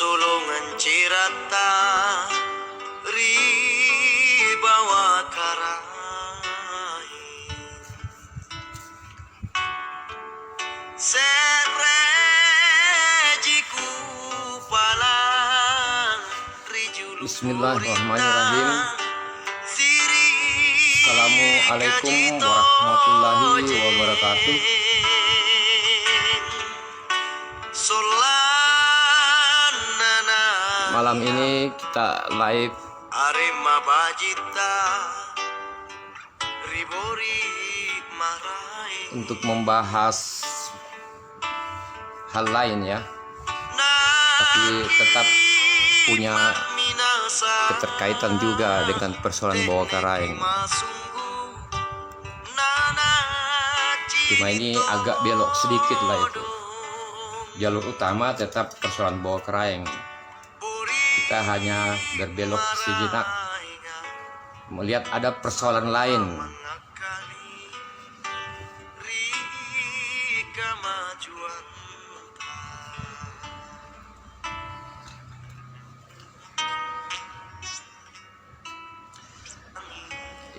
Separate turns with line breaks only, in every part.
Pasulungan cirata ribawa karai serejiku palang rijulu.
Bismillahirrahmanirrahim. Assalamualaikum warahmatullahi wabarakatuh. Malam ini kita live
Arema Bajita Ribori Marai
untuk membahas hal lain ya, tapi tetap punya keterkaitan juga dengan persoalan Bawah Karaeng. Cuma ini agak belok sedikit lah itu. Jalur utama tetap persoalan Bawah Karaeng. Kita hanya berbelok sejenak melihat ada persoalan lain.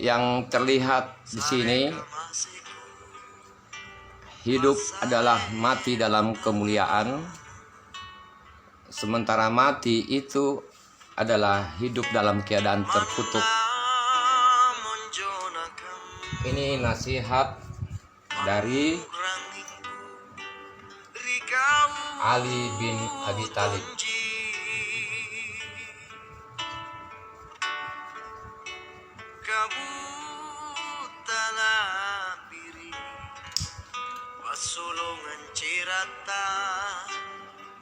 Yang terlihat di sini, hidup adalah mati dalam kemuliaan, sementara mati itu adalah hidup dalam keadaan terkutuk. Ini nasihat dari Ali bin Abi Thalib.
Pasulungan cirata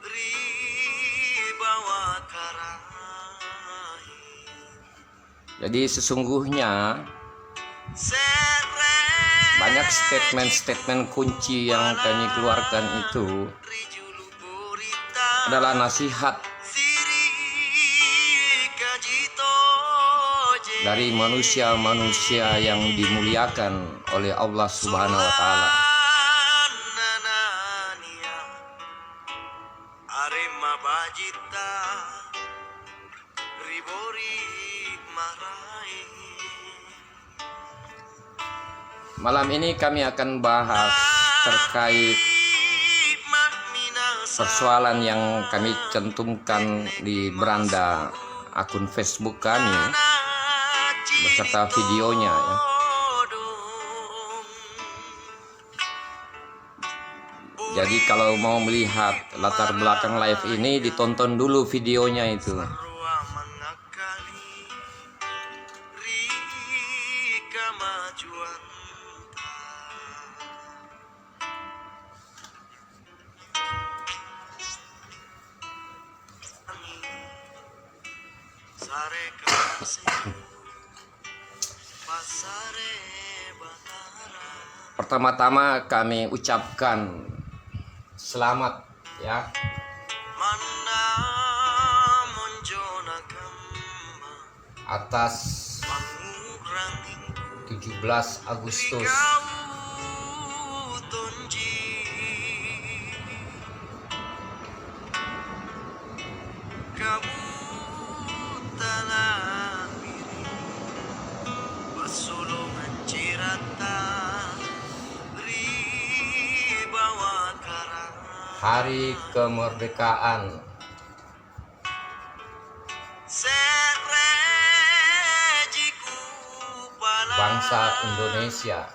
ribawa karai.
Jadi sesungguhnya banyak statement-statement kunci yang kami keluarkan itu adalah nasihat dari manusia-manusia yang dimuliakan oleh Allah Subhanahu wa Ta'ala.
Arema Bajita Ribori Marai.
Malam ini kami akan bahas terkait persoalan yang kami cantumkan di beranda akun Facebook kami beserta videonya ya. Jadi kalau mau melihat latar belakang live ini, ditonton dulu videonya itu. Pertama-tama kami ucapkan selamat ya atas 17 Agustus
Pasulungan cirata ribawa karai.
Hari Kemerdekaan bangsa Indonesia.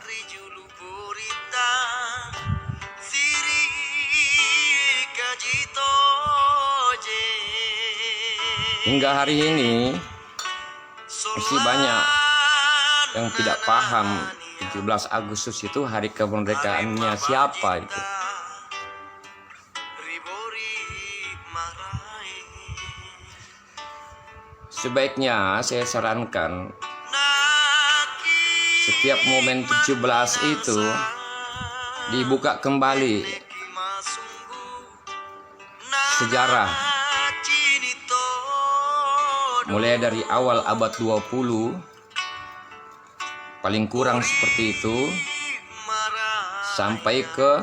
Hingga hari ini masih banyak yang tidak paham 17 Agustus itu hari kemerdekaannya siapa itu. Sebaiknya saya sarankan setiap momen 17 itu dibuka kembali sejarah mulai dari awal abad 20 paling kurang seperti itu sampai ke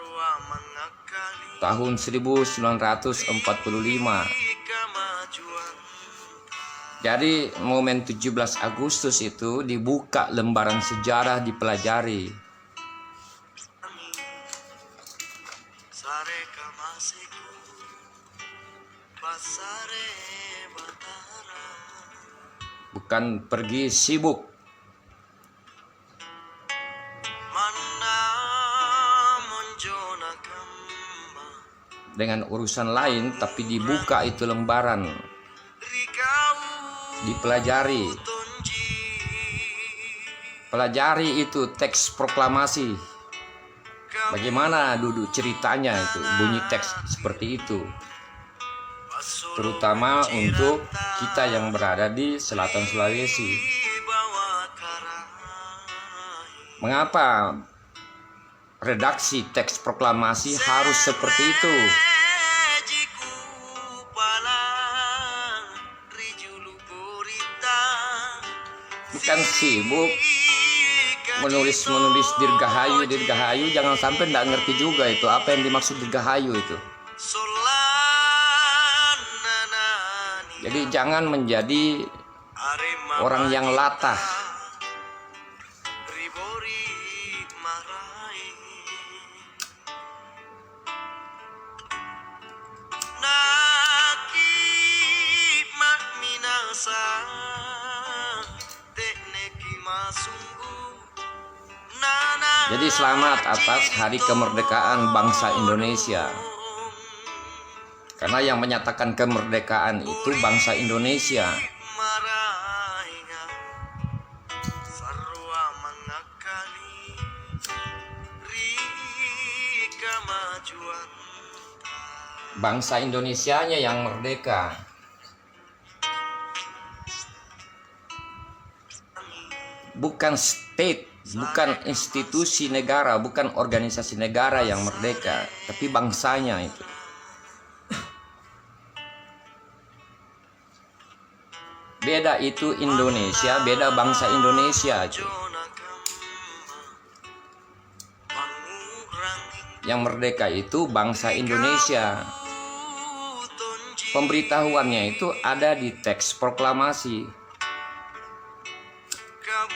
sarua mangakali
tahun 1945.
kemajuan.
Jadi momen 17 Agustus itu dibuka lembaran sejarah dipelajari.
Sare kamasiku pasare batara
Bukan pergi sibuk
mana monjona kamba
dengan urusan lain, tapi dibuka itu lembaran,
rikau
dipelajari.
tonji
Pelajari itu teks proklamasi. Bagaimana duduk ceritanya itu, bunyi teks seperti itu. Terutama untuk kita yang berada di selatan Sulawesi.
bawa karai
Mengapa redaksi teks proklamasi harus seperti itu?
jiku palang rijulu purita
Bukan sibuk menulis dirgahayu, jangan sampai tidak ngerti juga itu apa yang dimaksud dirgahayu itu.
solan nanani
Jadi jangan menjadi orang yang latah.
ribori marai naki mak minasa tekneki masunggu nana
Jadi selamat atas hari kemerdekaan bangsa Indonesia. Karena yang menyatakan kemerdekaan itu bangsa Indonesia.
marainga sarua mangakali rika majuan
Bangsa Indonesianya yang merdeka. Bukan state, bukan institusi negara, bukan organisasi negara yang merdeka, tapi bangsanya itu. Beda itu Indonesia, beda bangsa Indonesia itu.
jona kamba pangurang
Yang merdeka itu bangsa Indonesia.
tonji
Pemberitahuannya itu ada di teks proklamasi.
kabutala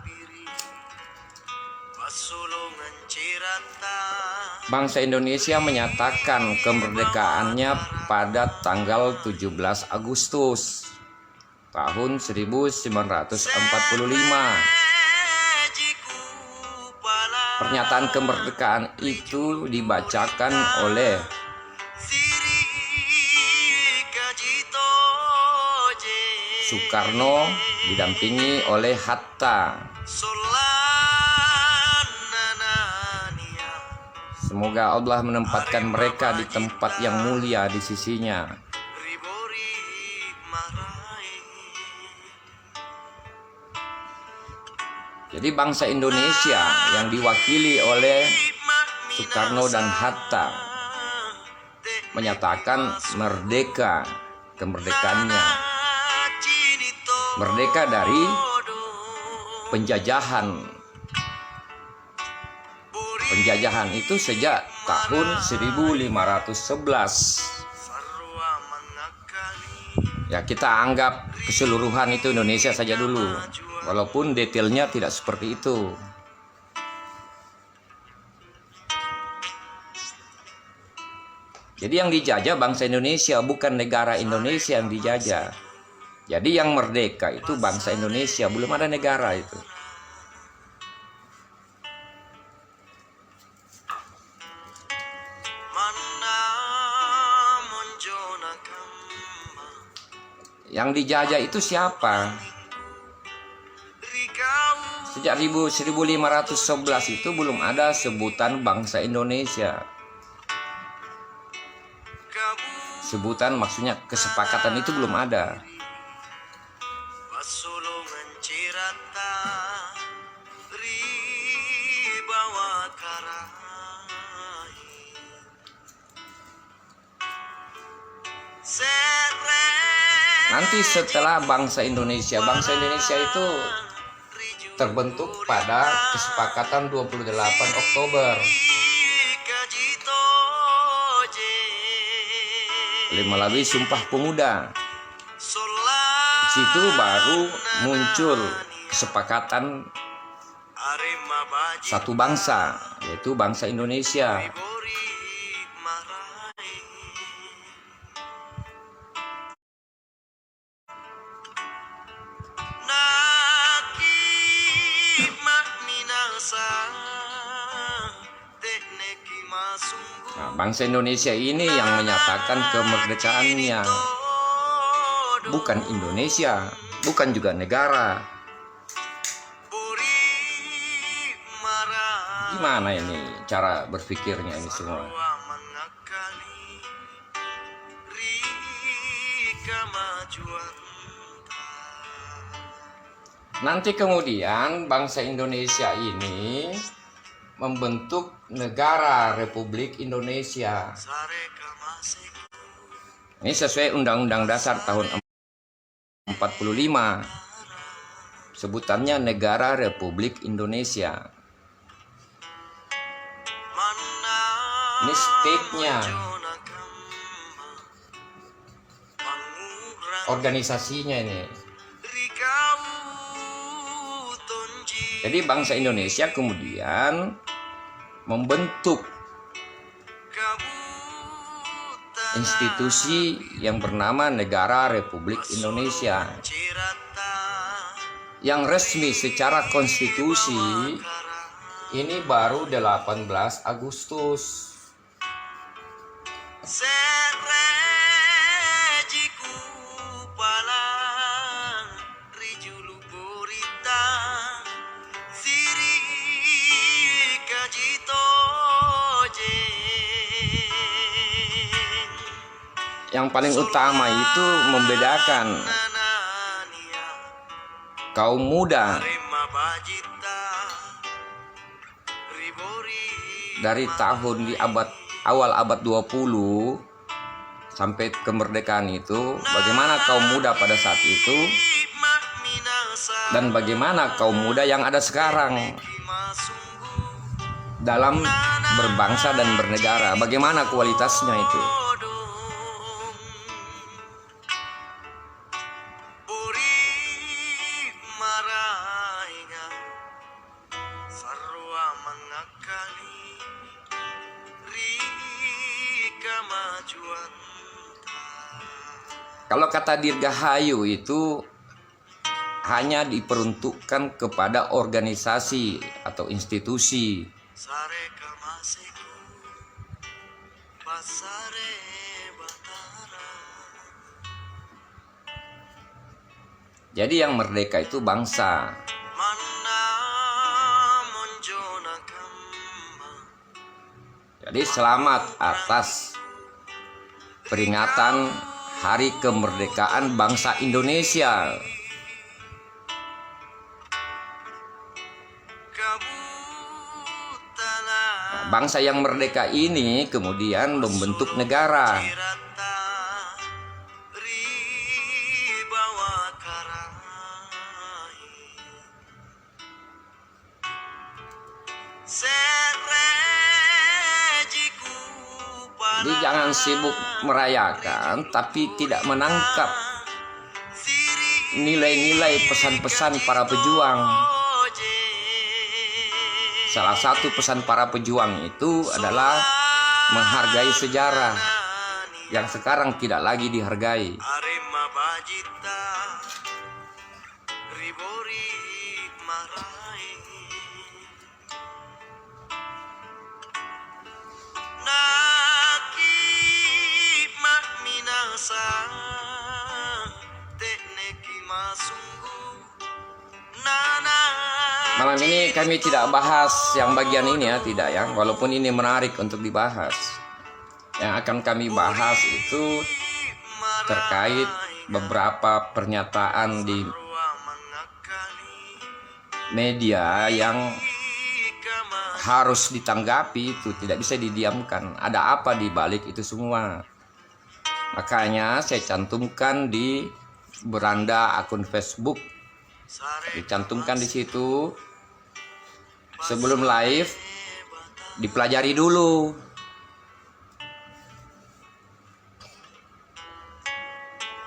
piri pasulungan cirata
Bangsa Indonesia menyatakan kemerdekaannya pada tanggal 17 Agustus tahun 1945.
jiku palang
Pernyataan kemerdekaan itu dibacakan oleh
siri kajito je
Soekarno didampingi oleh Hatta.
solan nanania
Semoga Allah menempatkan mereka di tempat yang mulia di sisinya.
ribori marai
Jadi bangsa Indonesia yang diwakili oleh Soekarno dan Hatta menyatakan merdeka, kemerdekaannya. Merdeka dari penjajahan. Penjajahan itu sejak tahun 1511. Ya, kita anggap keseluruhan itu Indonesia saja dulu. Walaupun detailnya tidak seperti itu. Jadi yang dijajah bangsa Indonesia, bukan negara Indonesia yang dijajah. Jadi yang merdeka itu bangsa Indonesia, belum ada negara itu. Yang dijajah itu siapa? Sejak 1511 itu belum ada sebutan bangsa Indonesia. Sebutan maksudnya kesepakatan itu belum ada. Nanti setelah bangsa Indonesia itu terbentuk pada kesepakatan 28 Oktober melalui Sumpah Pemuda. Di situ baru muncul kesepakatan satu bangsa, yaitu bangsa Indonesia. Nah, bangsa Indonesia ini yang menyatakan kemerdekaannya, bukan Indonesia, bukan juga negara. Gimana ini cara berpikirnya ini semua? Nanti kemudian bangsa Indonesia ini membentuk negara Republik Indonesia. Ini sesuai Undang-Undang Dasar tahun 45. Sebutannya Negara Republik Indonesia. Ini state-nya. Organisasinya ini. Jadi bangsa Indonesia kemudian membentuk institusi yang bernama Negara Republik Indonesia, yang resmi secara konstitusi ini baru 18 Agustus. Yang paling utama itu membedakan kaum muda dari tahun di awal abad 20 sampai kemerdekaan itu, bagaimana kaum muda pada saat itu dan bagaimana kaum muda yang ada sekarang dalam berbangsa dan bernegara, bagaimana kualitasnya itu. Kalau kata Dirgahayu itu hanya diperuntukkan kepada organisasi atau institusi. Jadi yang merdeka itu bangsa. Jadi selamat atas peringatan Hari Kemerdekaan Bangsa Indonesia. Nah, bangsa yang merdeka ini kemudian membentuk negara. Jadi jangan sibuk merayakan tapi tidak menangkap nilai-nilai pesan-pesan para pejuang. Salah satu pesan para pejuang itu adalah menghargai sejarah yang sekarang tidak lagi dihargai. Malam ini kami tidak bahas yang bagian ini ya, tidak ya, walaupun ini menarik untuk dibahas. Yang akan kami bahas itu terkait beberapa pernyataan di media yang harus ditanggapi, itu tidak bisa didiamkan. Ada apa di balik itu semua? Makanya saya cantumkan di beranda akun Facebook dicantumkan di situ. Sebelum live dipelajari dulu.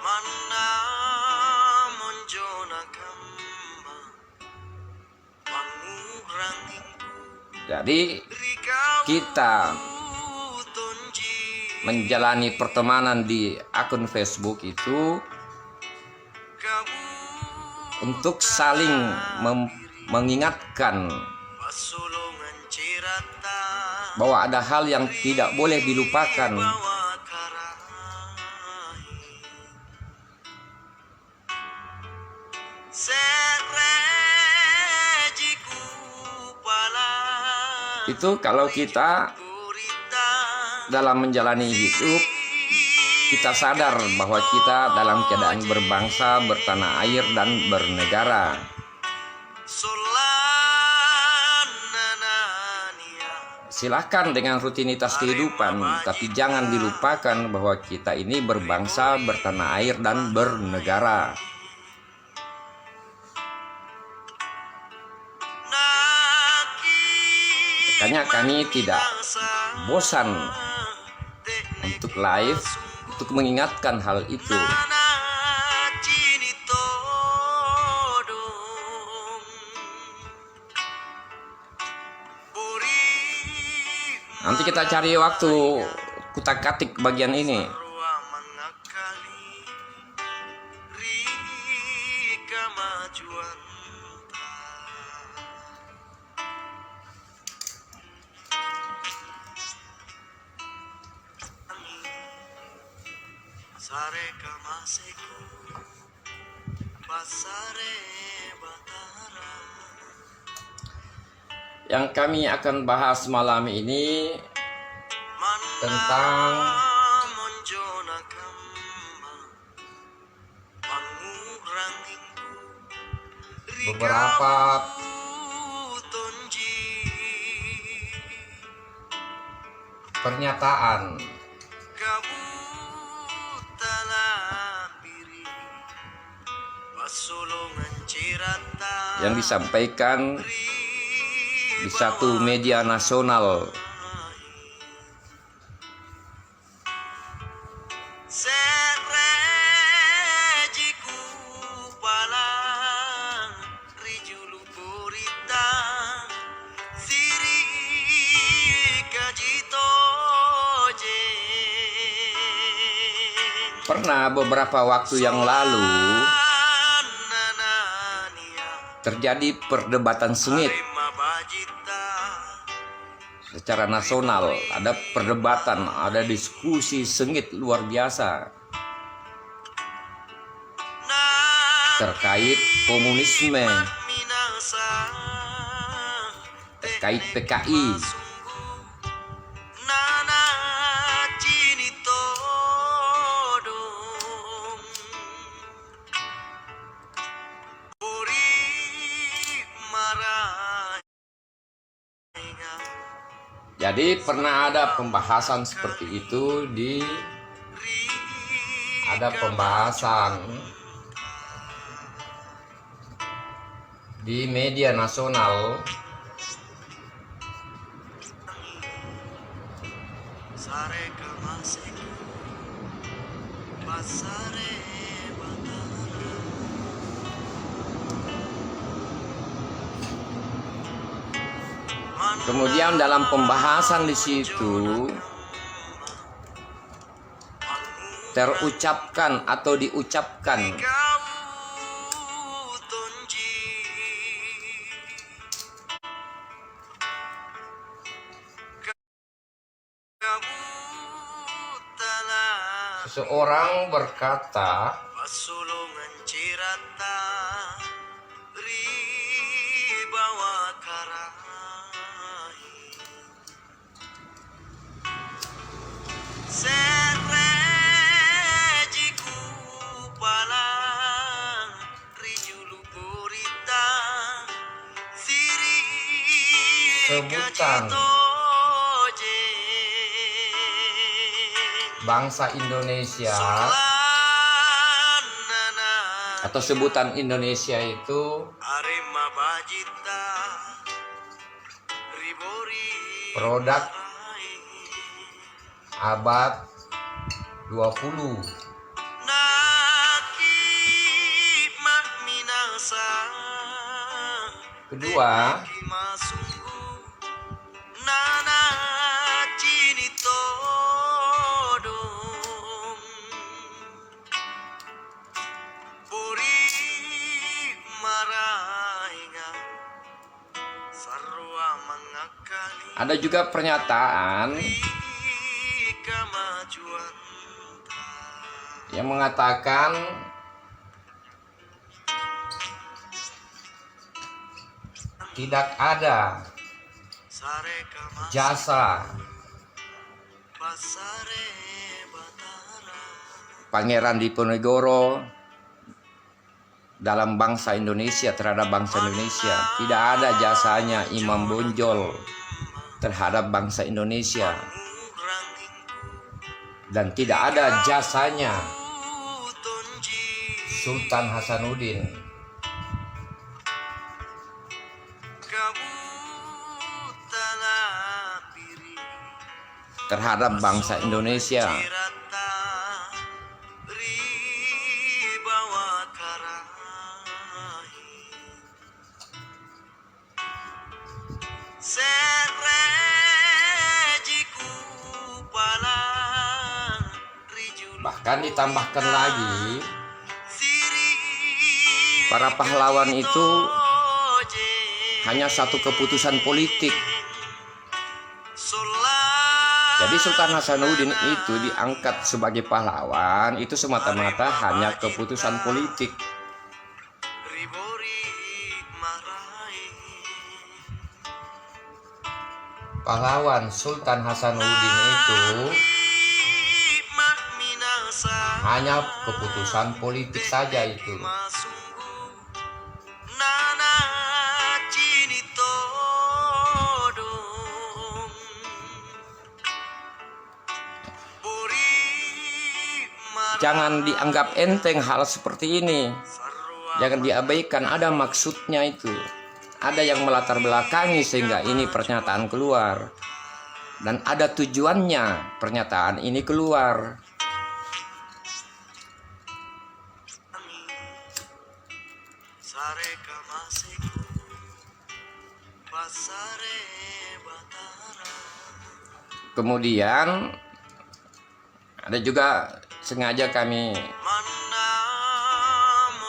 Mana monjona kamba pangurangin
Jadi kita menjalani pertemanan di akun Facebook itu untuk saling mengingatkan bahwa ada hal yang tidak boleh dilupakan. Itu kalau kita dalam menjalani hidup, kita sadar bahwa kita dalam keadaan berbangsa, bertanah air, dan bernegara. Silakan dengan rutinitas kehidupan, tapi jangan dilupakan bahwa kita ini berbangsa, bertanah air, dan bernegara. Makanya kami tidak bosan untuk live, untuk mengingatkan hal itu. Nanti kita cari waktu kutak-katik bagian ini. Yang kami akan bahas malam ini tentang beberapa pernyataan yang disampaikan di satu media nasional. Pernah beberapa waktu yang lalu terjadi perdebatan sengit secara nasional. Ada perdebatan, ada diskusi sengit luar biasa terkait komunisme, terkait PKI. Jadi pernah ada pembahasan seperti itu ada pembahasan di media nasional Kemudian dalam pembahasan di situ terucapkan atau diucapkan seseorang berkata, sebutan bangsa Indonesia atau sebutan Indonesia itu
Arema Bajita Ribori
produk abad 20.
Naki mak minasa
Kedua,
Masunggu Nana Cini Todong Puri Marainga Sarwa Mangakali
ada juga pernyataan
Kemajuan
yang mengatakan tidak ada
Sareka
jasa
Pasare Batara
Pangeran Diponegoro dalam bangsa Indonesia terhadap bangsa Indonesia. Tidak ada jasanya Imam Bonjol terhadap bangsa Indonesia. Dan tidak ada jasanya Sultan Hasanuddin terhadap bangsa Indonesia. Bahkan ditambahkan lagi, para pahlawan itu hanya satu keputusan politik. Jadi Sultan Hasanuddin itu diangkat sebagai pahlawan itu semata-mata hanya keputusan politik. Pahlawan Sultan Hasanuddin itu hanya keputusan politik saja itu. Jangan dianggap enteng hal seperti ini. Jangan diabaikan, ada maksudnya itu. Ada yang melatar belakangi sehingga ini pernyataan keluar. Dan ada tujuannya pernyataan ini keluar. Kemudian ada juga sengaja kami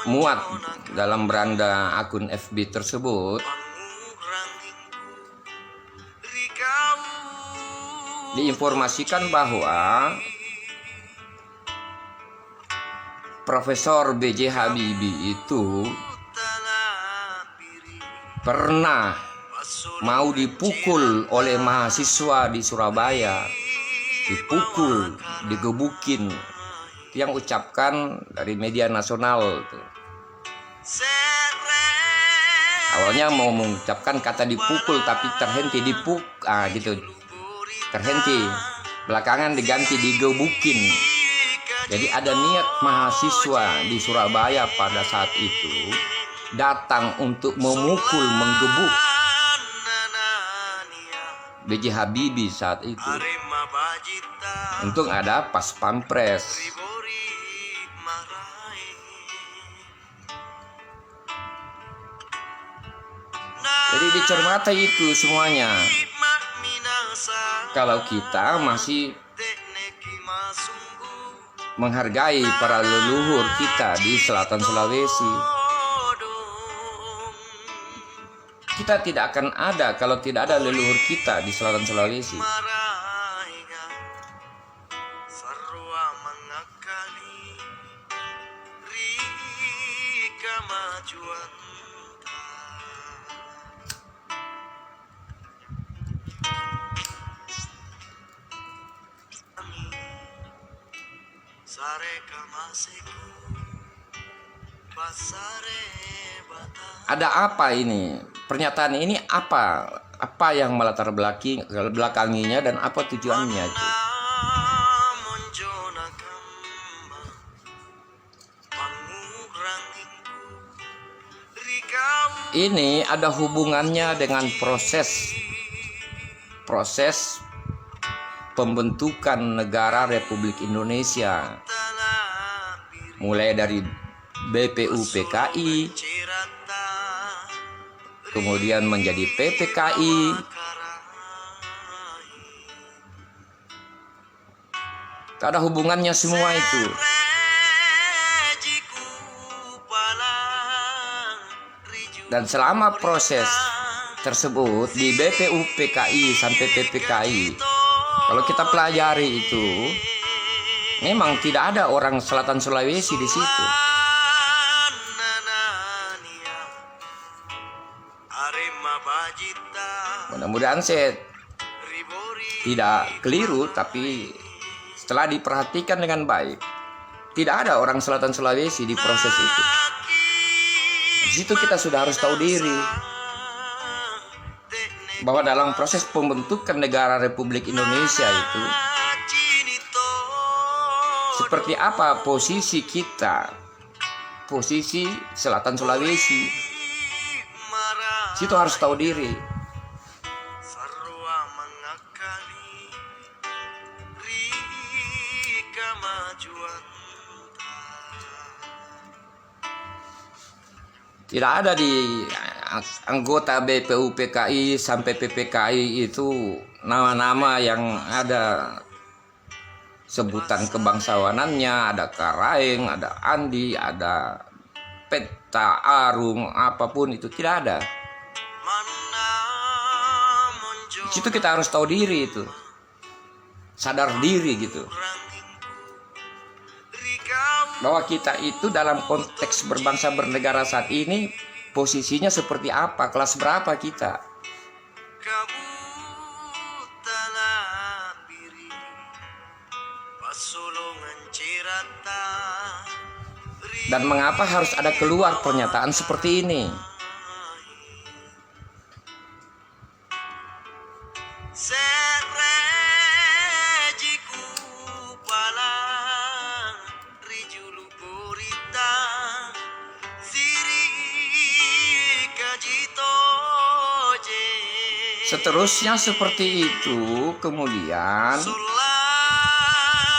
muat dalam beranda akun FB tersebut, diinformasikan bahwa Profesor B.J. Habibie itu pernah mau dipukul oleh mahasiswa di Surabaya, dipukul, digebukin. Itu yang ucapkan dari media nasional itu. Awalnya mau mengucapkan kata dipukul tapi terhenti gitu. Terhenti. Belakangan diganti digebukin. Jadi ada niat mahasiswa di Surabaya pada saat itu datang untuk memukul, menggebuk B.J. Habibie saat itu. Untung ada pas pampres. Jadi dicermati itu semuanya. Kalau kita masih menghargai para leluhur kita di selatan Sulawesi, kita tidak akan ada kalau tidak ada leluhur kita di selatan Sulawesi. Ada apa ini? Pernyataan ini apa? Apa yang melatar belakanginya dan apa tujuannya itu? ini ada hubungannya dengan proses pembentukan negara Republik Indonesia, mulai dari BPUPKI, kemudian menjadi PPKI, ada hubungannya semua itu. Dan selama proses tersebut di BPUPKI sampai PPKI, kalau kita pelajari itu, memang tidak ada orang Selatan Sulawesi di situ. Mudah-mudahan saya tidak keliru, tapi setelah diperhatikan dengan baik, tidak ada orang Selatan Sulawesi di proses itu. Di situ kita sudah harus tahu diri bahwa dalam proses pembentukan negara Republik Indonesia itu, seperti apa posisi kita, posisi Selatan Sulawesi, situ harus tahu diri. Tidak ada di anggota BPUPKI sampai PPKI itu nama-nama yang ada sebutan kebangsawanannya, ada Karaeng, ada Andi, ada Peta, Arung, apapun itu tidak ada. Di situ kita harus tahu diri itu, sadar diri gitu, bahwa kita itu dalam konteks berbangsa bernegara saat ini posisinya seperti apa, kelas berapa kita. Dan mengapa harus ada keluar pernyataan seperti ini? Seterusnya seperti itu. Kemudian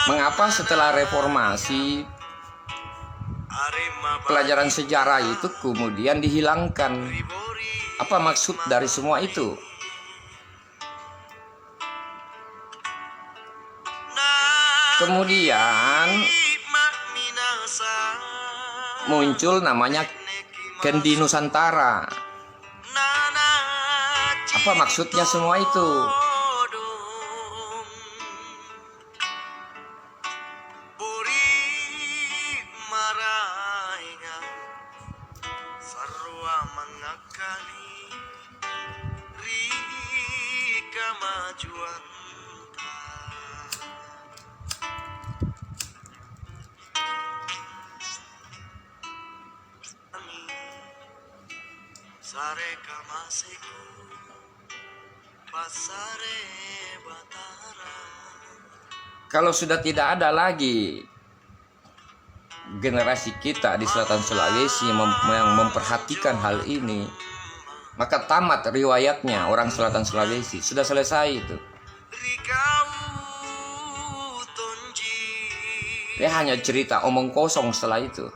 mengapa setelah reformasi pelajaran sejarah itu kemudian dihilangkan? Apa maksud dari semua itu? Kemudian muncul namanya Kendi Nusantara. Apa maksudnya semua itu? Kalau sudah tidak ada lagi generasi kita di Selatan Sulawesi yang memperhatikan hal ini, maka tamat riwayatnya orang Selatan Sulawesi. Sudah selesai itu. Dia hanya cerita omong kosong setelah itu.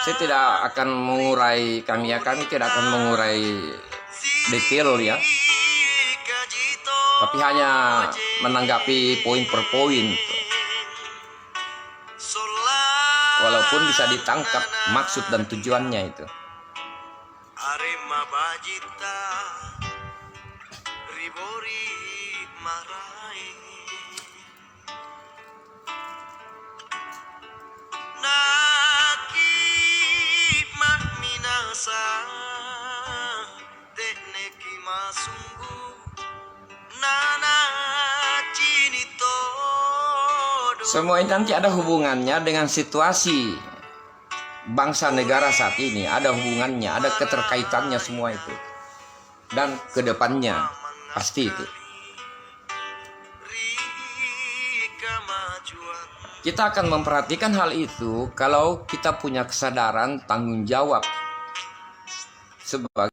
Saya tidak akan mengurai, kami tidak akan mengurai detail ya, tapi hanya menanggapi poin per poin, walaupun bisa ditangkap maksud dan tujuannya itu. Semua ini nanti ada hubungannya dengan situasi bangsa negara saat ini, ada hubungannya, ada keterkaitannya semua itu. Dan kedepannya pasti itu. Kita akan memperhatikan hal itu kalau kita punya kesadaran tanggung jawab sebagai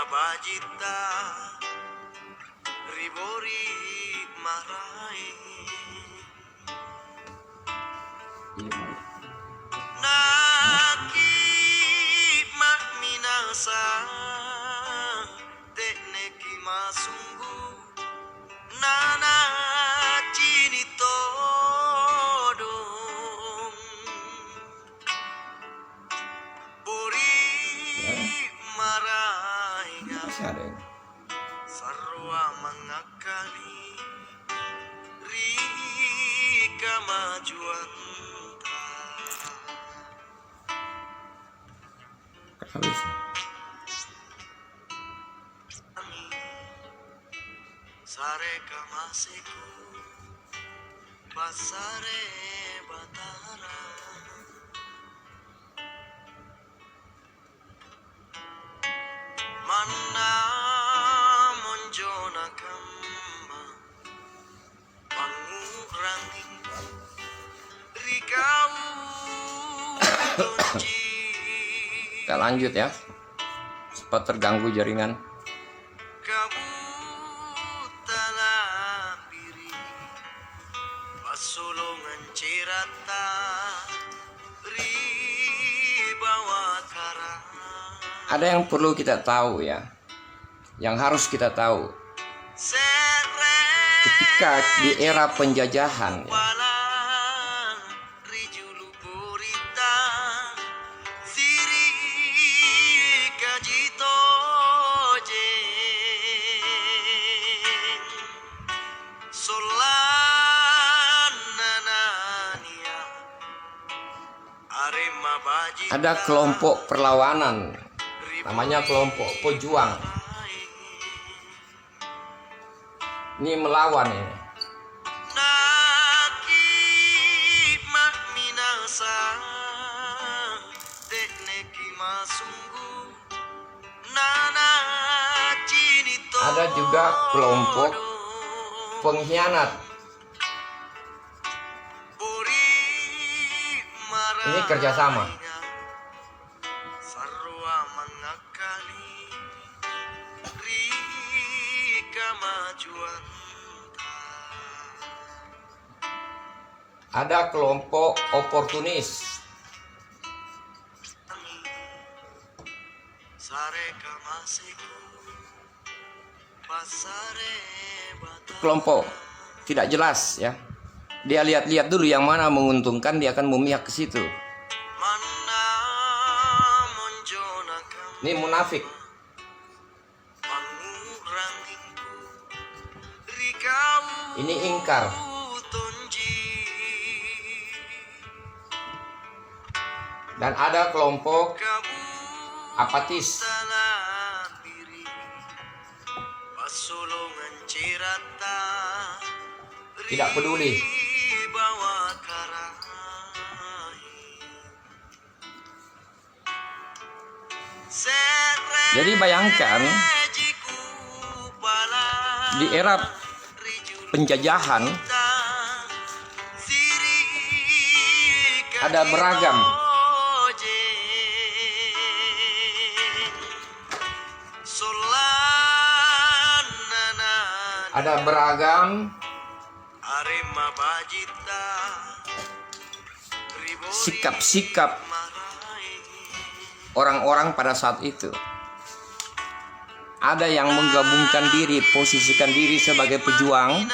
Bajita ribori marai naki mak minasa tekneki masunggu nana cini todong bori marai sarwa mangakali rika majuan
habis.
sare kamasiku pasare batara manna monjona kamba pangurangin rikau donji.
Kita lanjut ya, sempat terganggu jaringan.
Kamu telah piri pasulungan cirata ribawa karang.
Ada yang perlu kita tahu ya, yang harus kita tahu. Ketika di era penjajahan ya, ada kelompok perlawanan, namanya kelompok pejuang. Ini melawan ini. Ada juga kelompok pengkhianat. Ini kerjasama. Ada kelompok oportunis. Kelompok tidak jelas ya. Dia lihat-lihat dulu yang mana menguntungkan, dia akan memihak ke situ. Ini munafik. Ini ingkar. Dan ada kelompok apatis. Tidak peduli. Jadi bayangkan di era penjajahan ada beragam. Ada beragam sikap-sikap orang-orang pada saat itu. Ada yang menggabungkan diri, posisikan diri sebagai pejuang.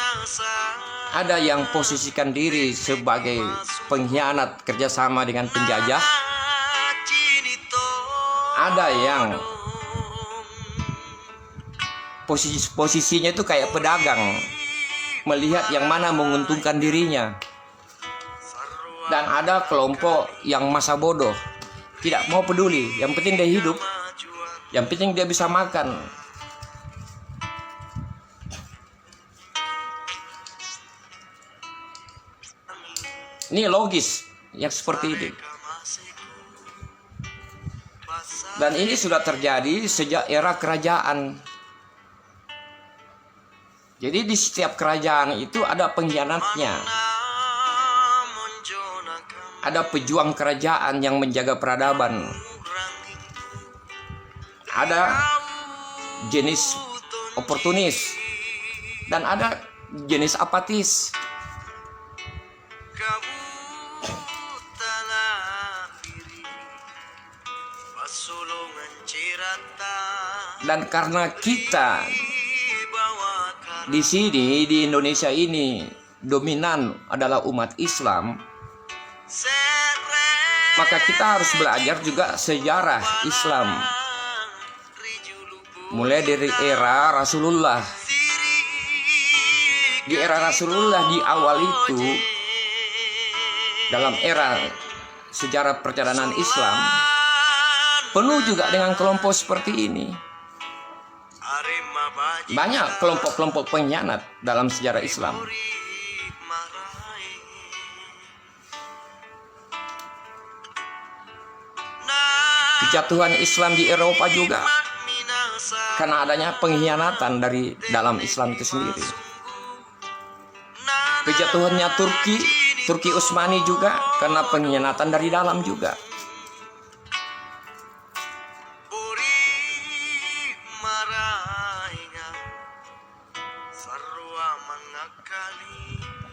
Ada yang posisikan diri sebagai pengkhianat kerjasama dengan penjajah. Ada yang posisinya itu kayak pedagang, melihat yang mana menguntungkan dirinya. Dan ada kelompok yang masa bodoh, tidak mau peduli, yang penting dia hidup, yang penting dia bisa makan. Ini logis yang seperti itu. Dan ini sudah terjadi sejak era kerajaan. Jadi di setiap kerajaan itu ada pengkhianatnya. Ada pejuang kerajaan yang menjaga peradaban. Ada jenis oportunis dan ada jenis apatis. Dan karena kita di sini di Indonesia ini dominan adalah umat Islam, maka kita harus belajar juga sejarah Islam. Mulai dari era Rasulullah. Di era Rasulullah di awal itu, dalam era sejarah perjalanan Islam, penuh juga dengan kelompok seperti ini. Banyak kelompok-kelompok pengkhianat dalam sejarah Islam. Kejatuhan Islam di Eropa juga karena adanya pengkhianatan dari dalam Islam itu sendiri. Kejatuhannya Turki Utsmani juga karena pengkhianatan dari dalam juga.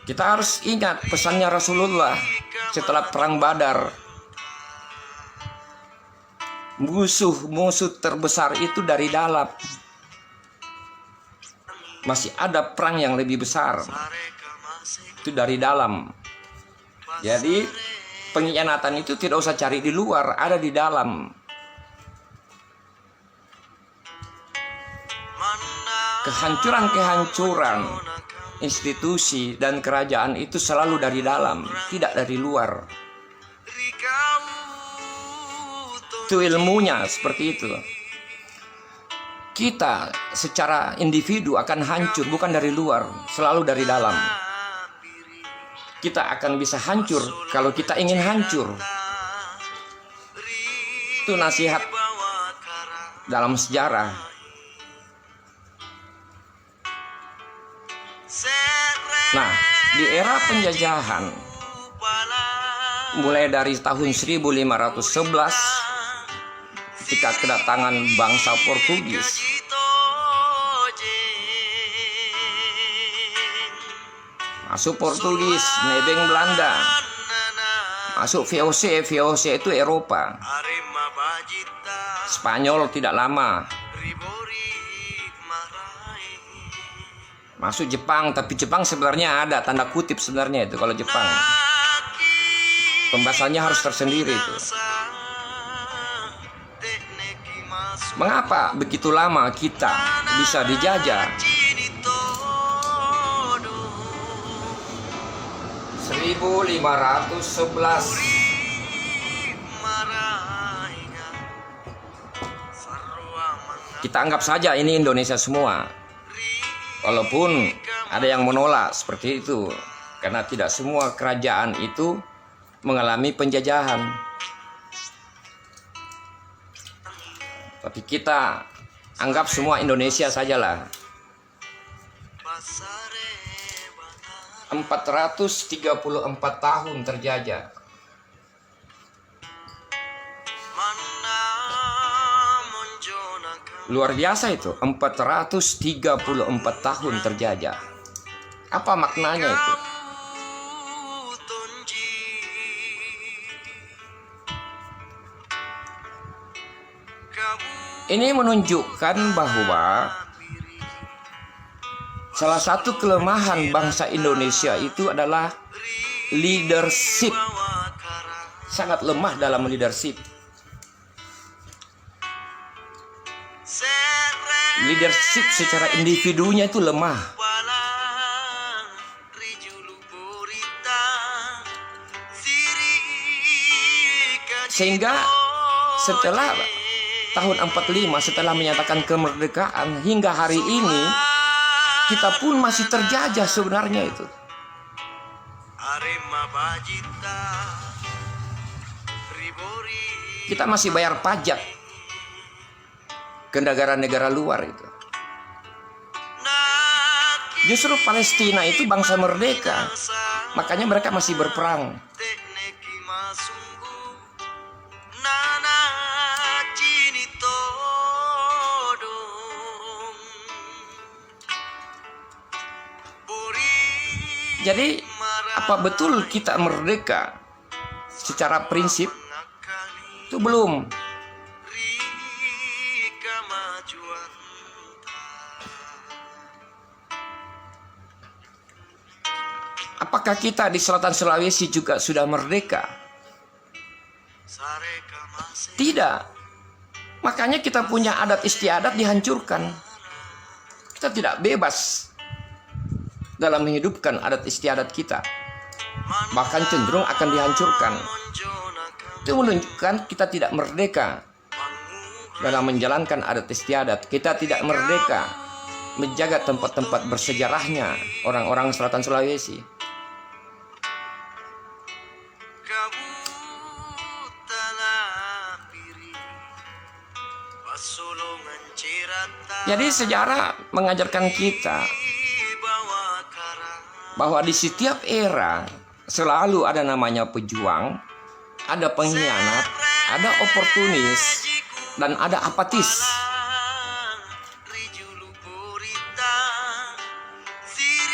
Kita harus ingat pesannya Rasulullah setelah perang Badar. Musuh terbesar itu dari dalam. Masih ada perang yang lebih besar. Itu dari dalam. Jadi pengkhianatan itu tidak usah cari di luar, ada di dalam. Kehancuran institusi dan kerajaan itu selalu dari dalam, tidak dari luar. Itu ilmunya seperti itu. Kita secara individu akan hancur bukan dari luar, selalu dari dalam. Kita akan bisa hancur kalau kita ingin hancur. Itu nasihat dalam sejarah. Nah, di era penjajahan mulai dari tahun 1511 ketika kedatangan bangsa Portugis, masuk Portugis, nebeng Belanda, masuk VOC itu Eropa. Spanyol tidak lama. Masuk Jepang, tapi Jepang sebenarnya ada tanda kutip sebenarnya itu kalau Jepang. Pembahasannya harus tersendiri itu. Mengapa begitu lama kita bisa dijajah? 1511. Kita anggap saja ini Indonesia semua. Walaupun ada yang menolak seperti itu, karena tidak semua kerajaan itu mengalami penjajahan. Tapi kita anggap semua Indonesia sajalah. 434 tahun terjajah. Luar biasa itu, 434 tahun terjajah. Apa maknanya itu? Ini menunjukkan bahwa salah satu kelemahan bangsa Indonesia itu adalah leadership. Sangat lemah dalam leadership. leadership secara individunya itu lemah.
Palang rijulu burita siri
Sehingga setelah tahun 45, setelah menyatakan kemerdekaan hingga hari ini, kita pun masih terjajah sebenarnya itu.
Arema bajita ribori
Kita masih bayar pajak ke negara-negara luar itu. Justru Palestina itu bangsa merdeka, makanya mereka masih berperang.
tekneki masunggu nana cini todong buri
Jadi apa betul kita merdeka secara prinsip? Itu belum.
rika majuan
Apakah kita di selatan Sulawesi juga sudah merdeka?
sareka masih
Tidak. Makanya kita punya adat istiadat dihancurkan. Kita tidak bebas dalam menghidupkan adat istiadat kita. Bahkan cenderung akan dihancurkan. Itu menunjukkan kita tidak merdeka dalam menjalankan adat istiadat. Kita tidak merdeka menjaga tempat-tempat bersejarahnya orang-orang selatan Sulawesi. Jadi sejarah mengajarkan kita bahwa di setiap era selalu ada namanya pejuang, ada pengkhianat, ada oportunis, dan ada apatis.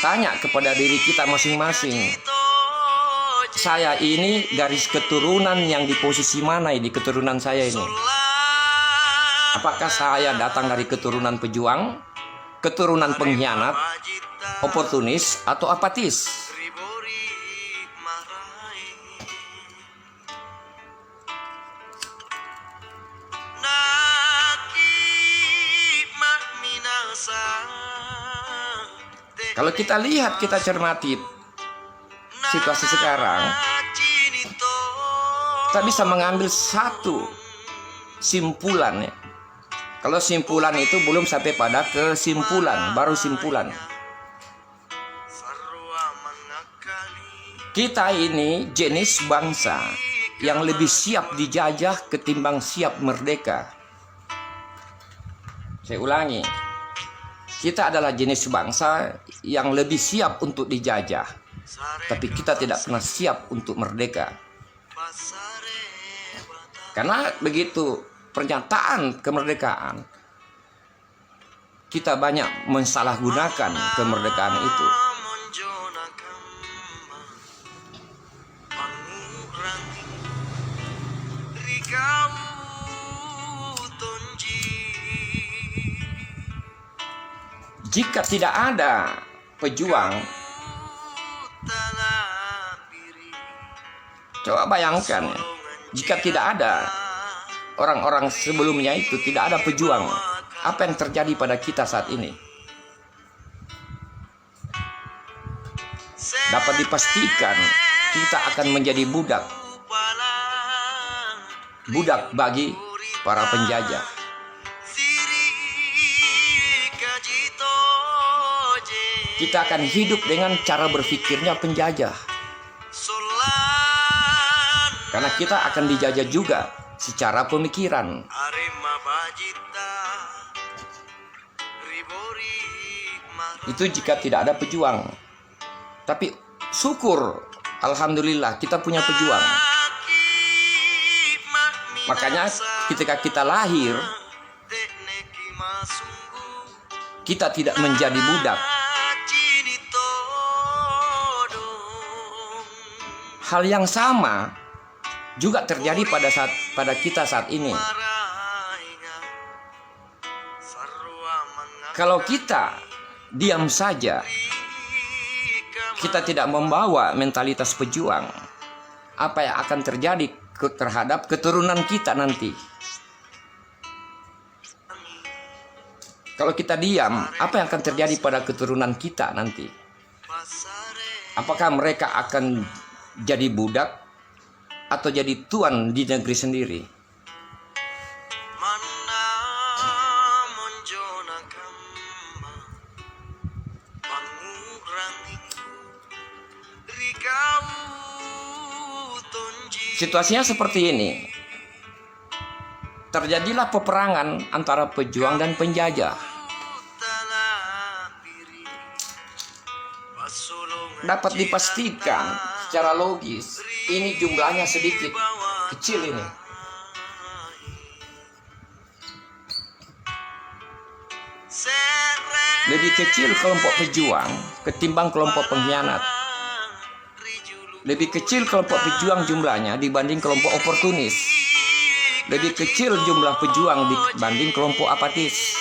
Tanya kepada diri kita masing-masing, saya ini garis keturunan yang di posisi mana di keturunan saya ini? Apakah saya datang dari keturunan pejuang, keturunan pengkhianat, oportunis, atau apatis? Kalau kita lihat, kita cermati situasi sekarang, kita bisa mengambil satu simpulan ya. Kalau simpulan itu belum sampai pada kesimpulan, baru simpulan. Kita ini jenis bangsa yang lebih siap dijajah ketimbang siap merdeka. Saya ulangi, kita adalah jenis bangsa yang lebih siap untuk dijajah, tapi kita tidak pernah siap untuk merdeka. Karena begitu pernyataan kemerdekaan, kita banyak mensalahgunakan kemerdekaan itu. Jika tidak ada pejuang, coba bayangkan ya, jika tidak ada orang-orang sebelumnya itu, tidak ada pejuang, apa yang terjadi pada kita saat ini? Dapat dipastikan kita akan menjadi budak bagi para penjajah. Kita akan hidup dengan cara berpikirnya penjajah, karena kita akan dijajah juga secara pemikiran. Itu jika tidak ada pejuang. Tapi syukur, alhamdulillah kita punya pejuang. Makanya ketika kita lahir, kita tidak menjadi budak. Hal yang sama juga terjadi pada kita saat ini. Kalau kita diam saja, kita tidak membawa mentalitas pejuang, apa yang akan terjadi terhadap keturunan kita nanti? Kalau kita diam, apa yang akan terjadi pada keturunan kita nanti? Apakah mereka akan jadi budak atau jadi tuan di negeri sendiri? Situasinya seperti ini. Terjadilah peperangan antara pejuang dan penjajah. Dapat dipastikan secara logis, ini jumlahnya sedikit, kecil ini. Lebih kecil kelompok pejuang ketimbang kelompok pengkhianat. Lebih kecil kelompok pejuang jumlahnya dibanding kelompok oportunis. Lebih kecil jumlah pejuang dibanding kelompok apatis.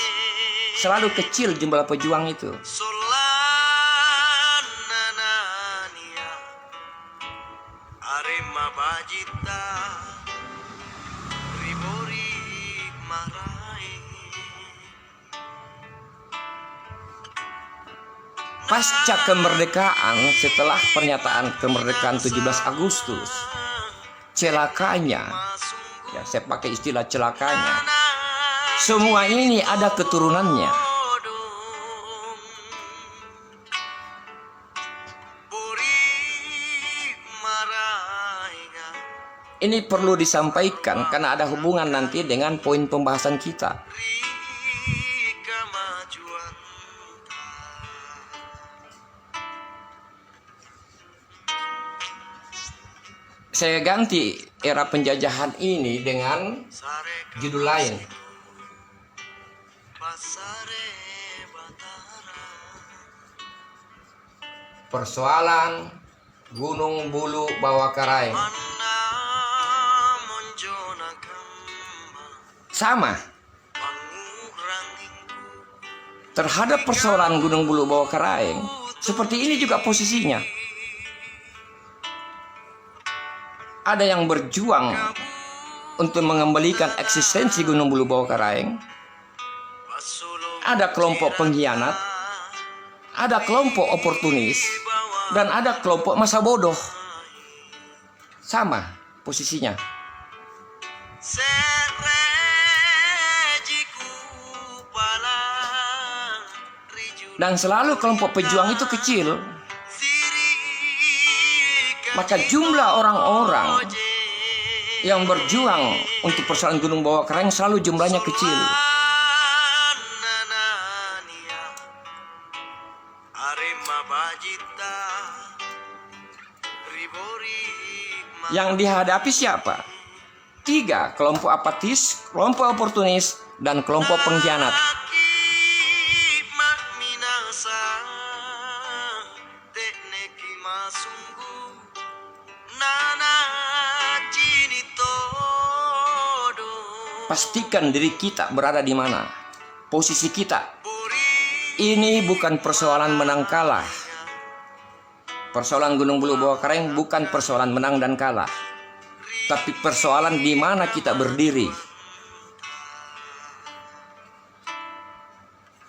Selalu kecil jumlah pejuang itu. Pasca kemerdekaan, setelah pernyataan kemerdekaan 17 Agustus, celakanya, ya saya pakai istilah celakanya, semua ini ada keturunannya. Ini perlu disampaikan karena ada hubungan nanti dengan poin pembahasan kita. Saya ganti era penjajahan ini dengan judul lain. Persoalan Gunung Bulu Bawah Karaeng. Sama. Terhadap persoalan Gunung Bulu Bawah Karaeng, seperti ini juga posisinya. Ada yang berjuang untuk mengembalikan eksistensi Gunung Bulu Bawah Karaeng. Ada kelompok pengkhianat, ada kelompok oportunis, dan ada kelompok masa bodoh. Sama posisinya. Dan selalu kelompok pejuang itu kecil. Maka jumlah orang-orang yang berjuang untuk persoalan Gunung Bawah Karaeng selalu jumlahnya kecil. Yang dihadapi siapa? 3, kelompok apatis, kelompok oportunis, dan kelompok pengkhianat. Pastikan diri kita berada di mana, posisi kita. Ini bukan persoalan menang kalah. Persoalan Gunung Bulu Bawah Karaeng bukan persoalan menang dan kalah, tapi persoalan di mana kita berdiri.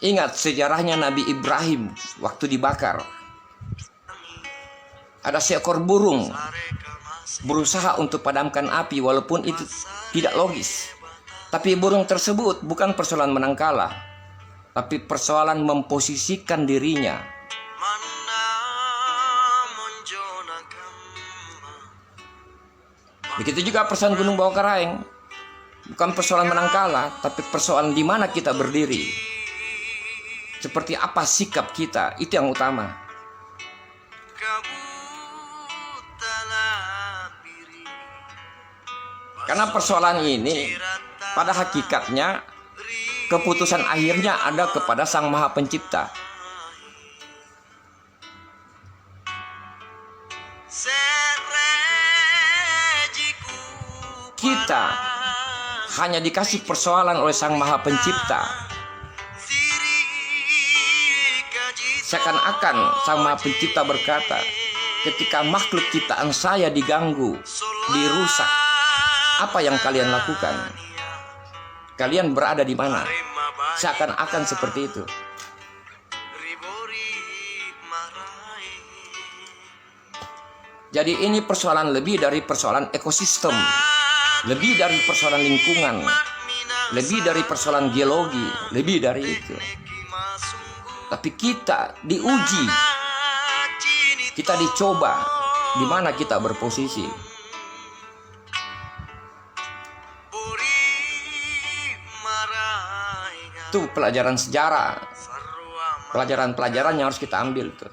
Ingat sejarahnya Nabi Ibrahim waktu dibakar. Ada seekor burung berusaha untuk padamkan api walaupun itu tidak logis. Tapi burung tersebut bukan persoalan menang kalah, tapi persoalan memposisikan dirinya. Begitu juga persoalan Gunung Bawah Karaeng, bukan persoalan menang kalah, tapi persoalan di mana kita berdiri. Seperti apa sikap kita, itu yang utama. Karena persoalan ini pada hakikatnya keputusan akhirnya ada kepada Sang Maha Pencipta. Kita hanya dikasih persoalan oleh Sang Maha Pencipta. Seakan-akan Sang Maha Pencipta berkata, ketika makhluk ciptaan saya diganggu, dirusak, apa yang kalian lakukan? Kalian berada di mana? Seakan-akan seperti itu.
Ribori marai.
Jadi ini persoalan lebih dari persoalan ekosistem, lebih dari persoalan lingkungan, lebih dari persoalan geologi, lebih dari itu. Tapi kita diuji, kita dicoba di mana kita berposisi. Itu pelajaran sejarah, pelajaran-pelajaran yang harus kita ambil tuh.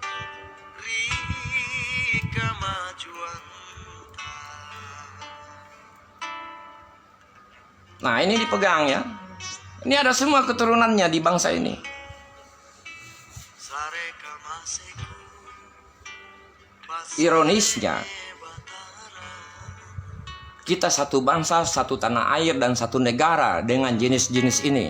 Nah, ini dipegang ya. Ini ada semua keturunannya di bangsa ini. Ironisnya, kita satu bangsa, satu tanah air, dan satu negara dengan jenis-jenis ini.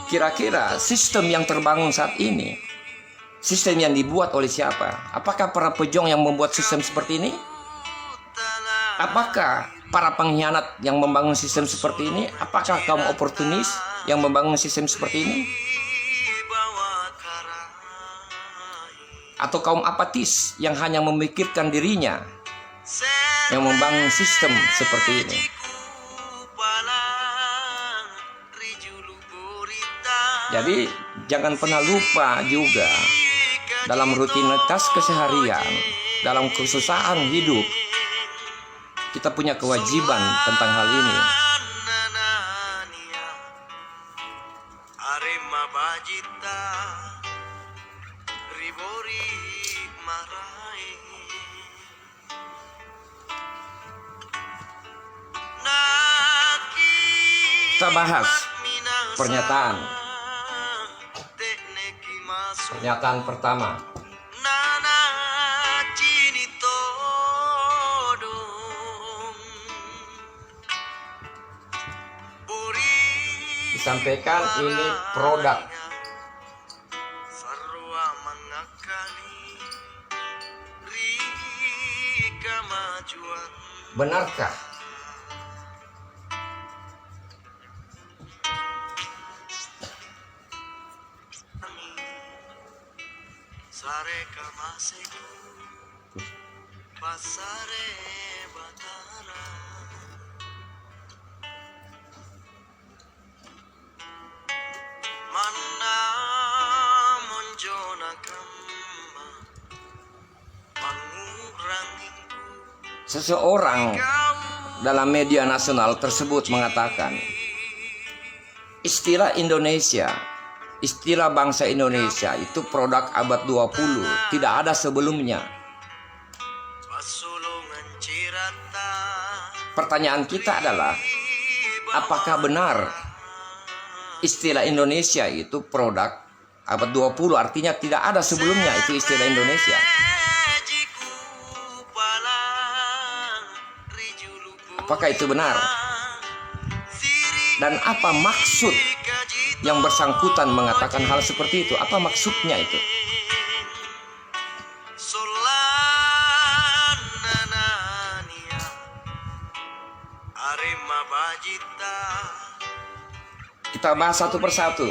Kira-kira sistem yang terbangun saat ini, sistem yang dibuat oleh siapa? Apakah para pejuang yang membuat sistem seperti ini? Apakah para pengkhianat yang membangun sistem seperti ini? Apakah kaum oportunis yang membangun sistem seperti ini? Atau kaum apatis yang hanya memikirkan dirinya yang membangun sistem seperti ini? Jadi jangan pernah lupa juga dalam rutinitas keseharian, dalam kesusahan hidup, kita punya kewajiban tentang hal ini. Kita bahas pernyataan pertama. Disampaikan ini produk. Benarkah? Seseorang dalam media nasional tersebut mengatakan, istilah Indonesia, istilah bangsa Indonesia itu produk abad 20, tidak ada sebelumnya. Pertanyaan kita adalah, apakah benar istilah Indonesia itu produk abad 20, artinya tidak ada sebelumnya itu istilah Indonesia? Apakah itu benar? Dan apa maksud yang bersangkutan mengatakan hal seperti itu? Apa maksudnya itu? Kita bahas satu persatu.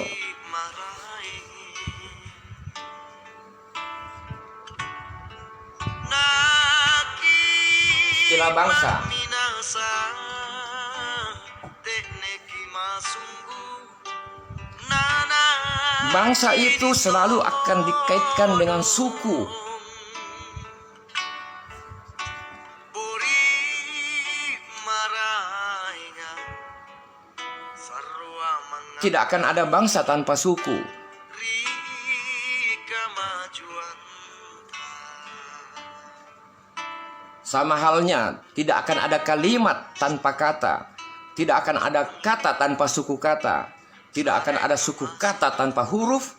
Istilah bangsa. Bangsa itu selalu akan dikaitkan dengan suku. Tidak akan ada bangsa tanpa suku. Sama halnya, tidak akan ada kalimat tanpa kata. Tidak akan ada kata tanpa suku kata. Tidak akan ada suku kata tanpa huruf.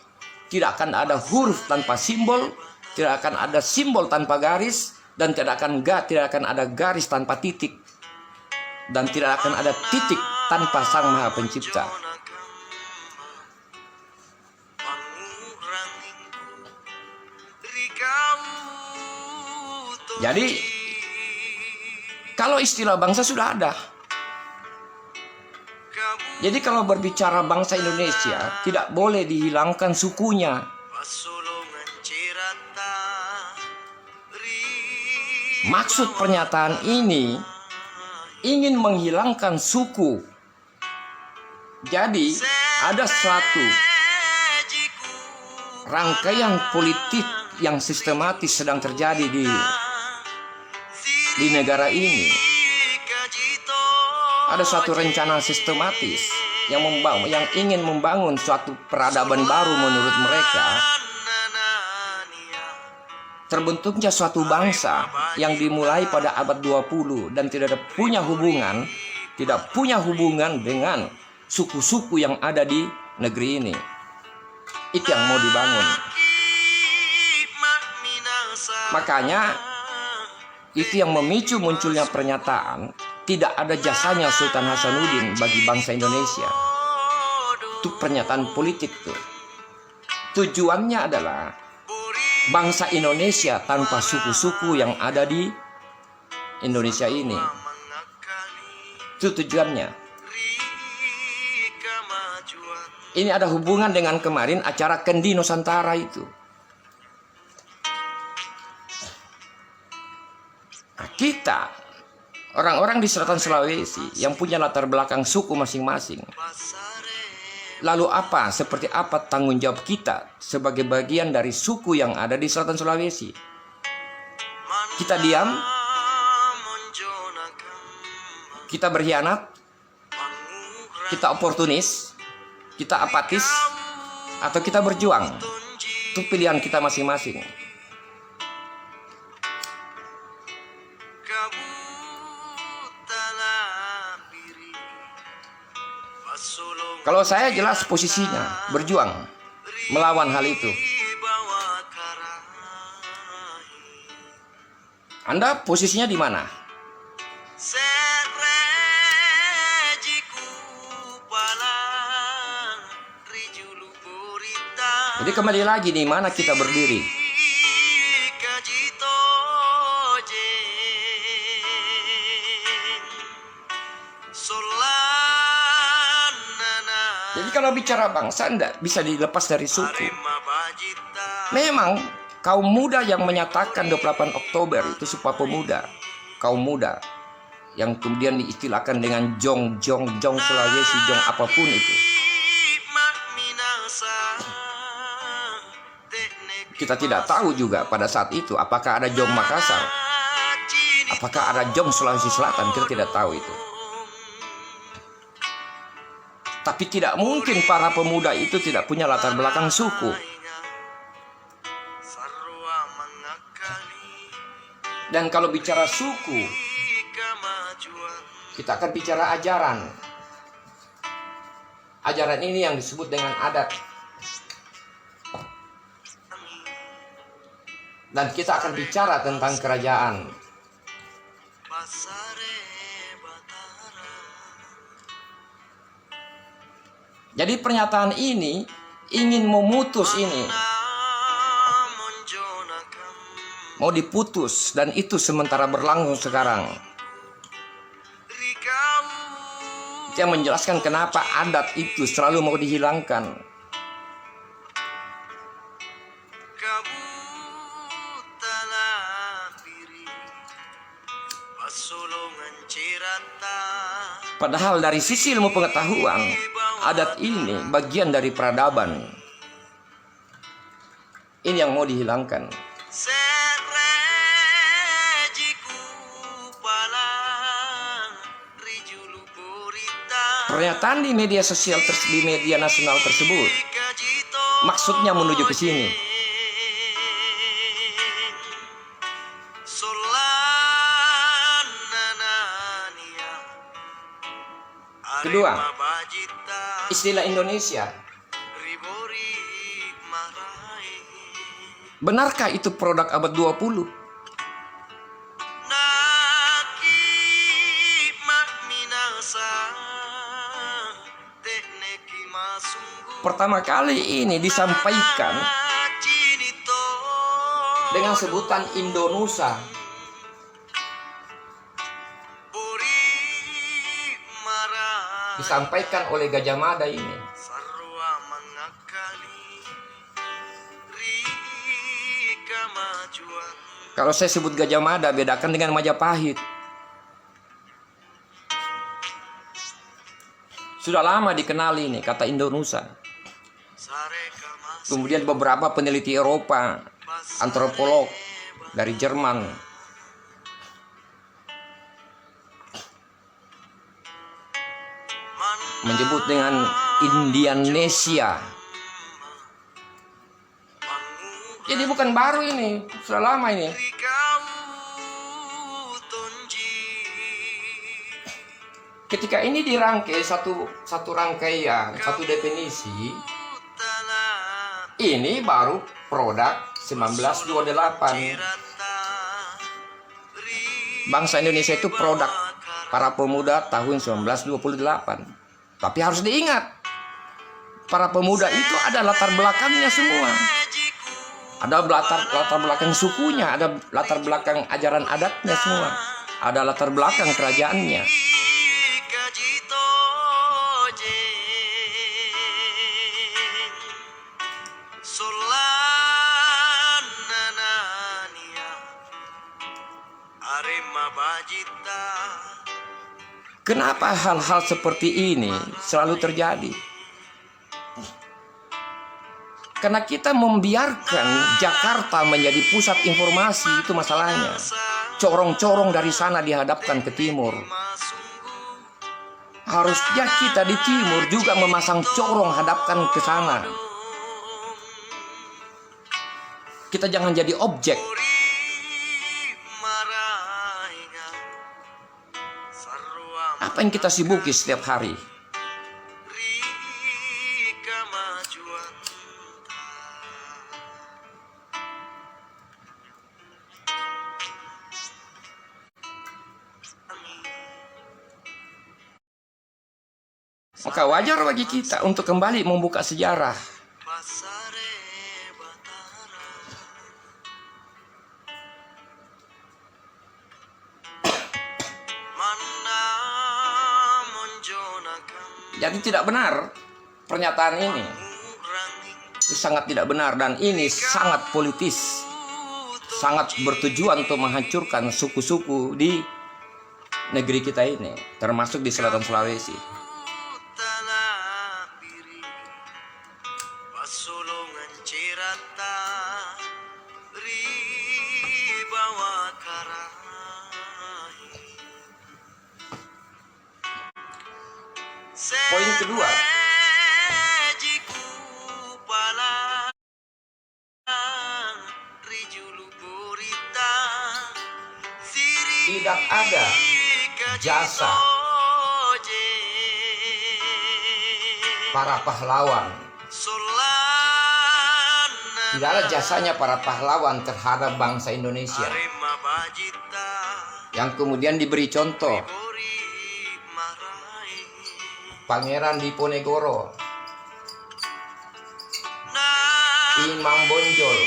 Tidak akan ada huruf tanpa simbol. Tidak akan ada simbol tanpa garis. Dan tidak akan ada garis tanpa titik. Dan tidak akan ada titik tanpa Sang Maha Pencipta. Jadi kalau istilah bangsa sudah ada. Jadi kalau berbicara bangsa Indonesia, tidak boleh dihilangkan sukunya. Maksud pernyataan ini ingin menghilangkan suku. Jadi ada suatu rangkaian politik yang sistematis sedang terjadi di negara ini. Ada suatu rencana sistematis yang ingin membangun suatu peradaban baru menurut mereka. Terbentuknya suatu bangsa yang dimulai pada abad 20 dan tidak punya hubungan dengan suku-suku yang ada di negeri ini. Itu yang mau dibangun. Makanya itu yang memicu munculnya pernyataan tidak ada jasanya Sultan Hasanuddin bagi bangsa Indonesia. Itu pernyataan politik tuh. Tujuannya adalah bangsa Indonesia tanpa suku-suku yang ada di Indonesia ini. Itu tujuannya. Ini ada hubungan dengan kemarin acara Kendi Nusantara itu. Nah, kita orang-orang di selatan Sulawesi yang punya latar belakang suku masing-masing. Lalu seperti apa tanggung jawab kita sebagai bagian dari suku yang ada di selatan Sulawesi? Kita diam? Kita berkhianat? Kita oportunis? Kita apatis? Atau kita berjuang? Itu pilihan kita masing-masing. Kalau saya jelas posisinya berjuang melawan hal itu. Anda posisinya di mana? Jadi kembali lagi di mana kita berdiri. Jadi kalau bicara bangsa tidak bisa dilepas dari suku. Memang kaum muda yang menyatakan 28 Oktober itu Sumpah Pemuda. Kaum muda yang kemudian diistilahkan dengan Jong Sulawesi, Jong apapun itu. Kita tidak tahu juga pada saat itu apakah ada Jong Makassar, apakah ada Jong Sulawesi Selatan, kita tidak tahu itu. Tapi tidak mungkin para pemuda itu tidak punya latar belakang suku. Dan kalau bicara suku, kita akan bicara ajaran. Ajaran ini yang disebut dengan adat. Dan kita akan bicara tentang kerajaan. Jadi pernyataan ini ingin memutus ini. Mau diputus dan itu sementara berlangsung sekarang. Itu yang menjelaskan kenapa adat itu selalu mau dihilangkan. Padahal dari sisi ilmu pengetahuan, adat ini bagian dari peradaban. Ini yang mau dihilangkan. Pernyataan di media sosial, di media nasional tersebut, maksudnya menuju ke sini. Kedua, istilah Indonesia. Benarkah itu produk abad 20? Pertama kali ini disampaikan dengan sebutan Indonusa disampaikan oleh Gajah Mada ini.
Sarwa mengakali Rika majuan.
Kalau saya sebut Gajah Mada, bedakan dengan Majapahit. Sudah lama dikenali nih kata Indonesia.
Sareka mas
Kemudian beberapa peneliti Eropa, antropolog dari Jerman, menyebut dengan Indianesia. Jadi bukan baru ini, sudah lama ini.
Rikau tonji
Ketika ini dirangkai satu rangkaian, satu definisi, ini baru produk 1928. Bangsa Indonesia itu produk para pemuda tahun 1928. Tapi harus diingat, para pemuda itu ada latar belakangnya semua. Ada latar belakang sukunya, ada latar belakang ajaran adatnya semua. Ada latar belakang kerajaannya. Kenapa hal-hal seperti ini selalu terjadi? Karena kita membiarkan Jakarta menjadi pusat informasi, itu masalahnya. Corong-corong dari sana dihadapkan ke timur. Harusnya kita di timur juga memasang corong hadapkan ke sana. Kita jangan jadi objek. Apa yang kita sibuki setiap hari? Maka wajar bagi kita untuk kembali membuka sejarah. Jadi tidak benar pernyataan ini. Itu sangat tidak benar dan ini sangat politis. Sangat bertujuan untuk menghancurkan suku-suku di negeri kita ini, termasuk di selatan Sulawesi. Poin kedua, tidak ada jasa para pahlawan. Tidak ada jasanya para pahlawan terhadap bangsa Indonesia yang kemudian diberi contoh. Pangeran Diponegoro, Imam Bonjol,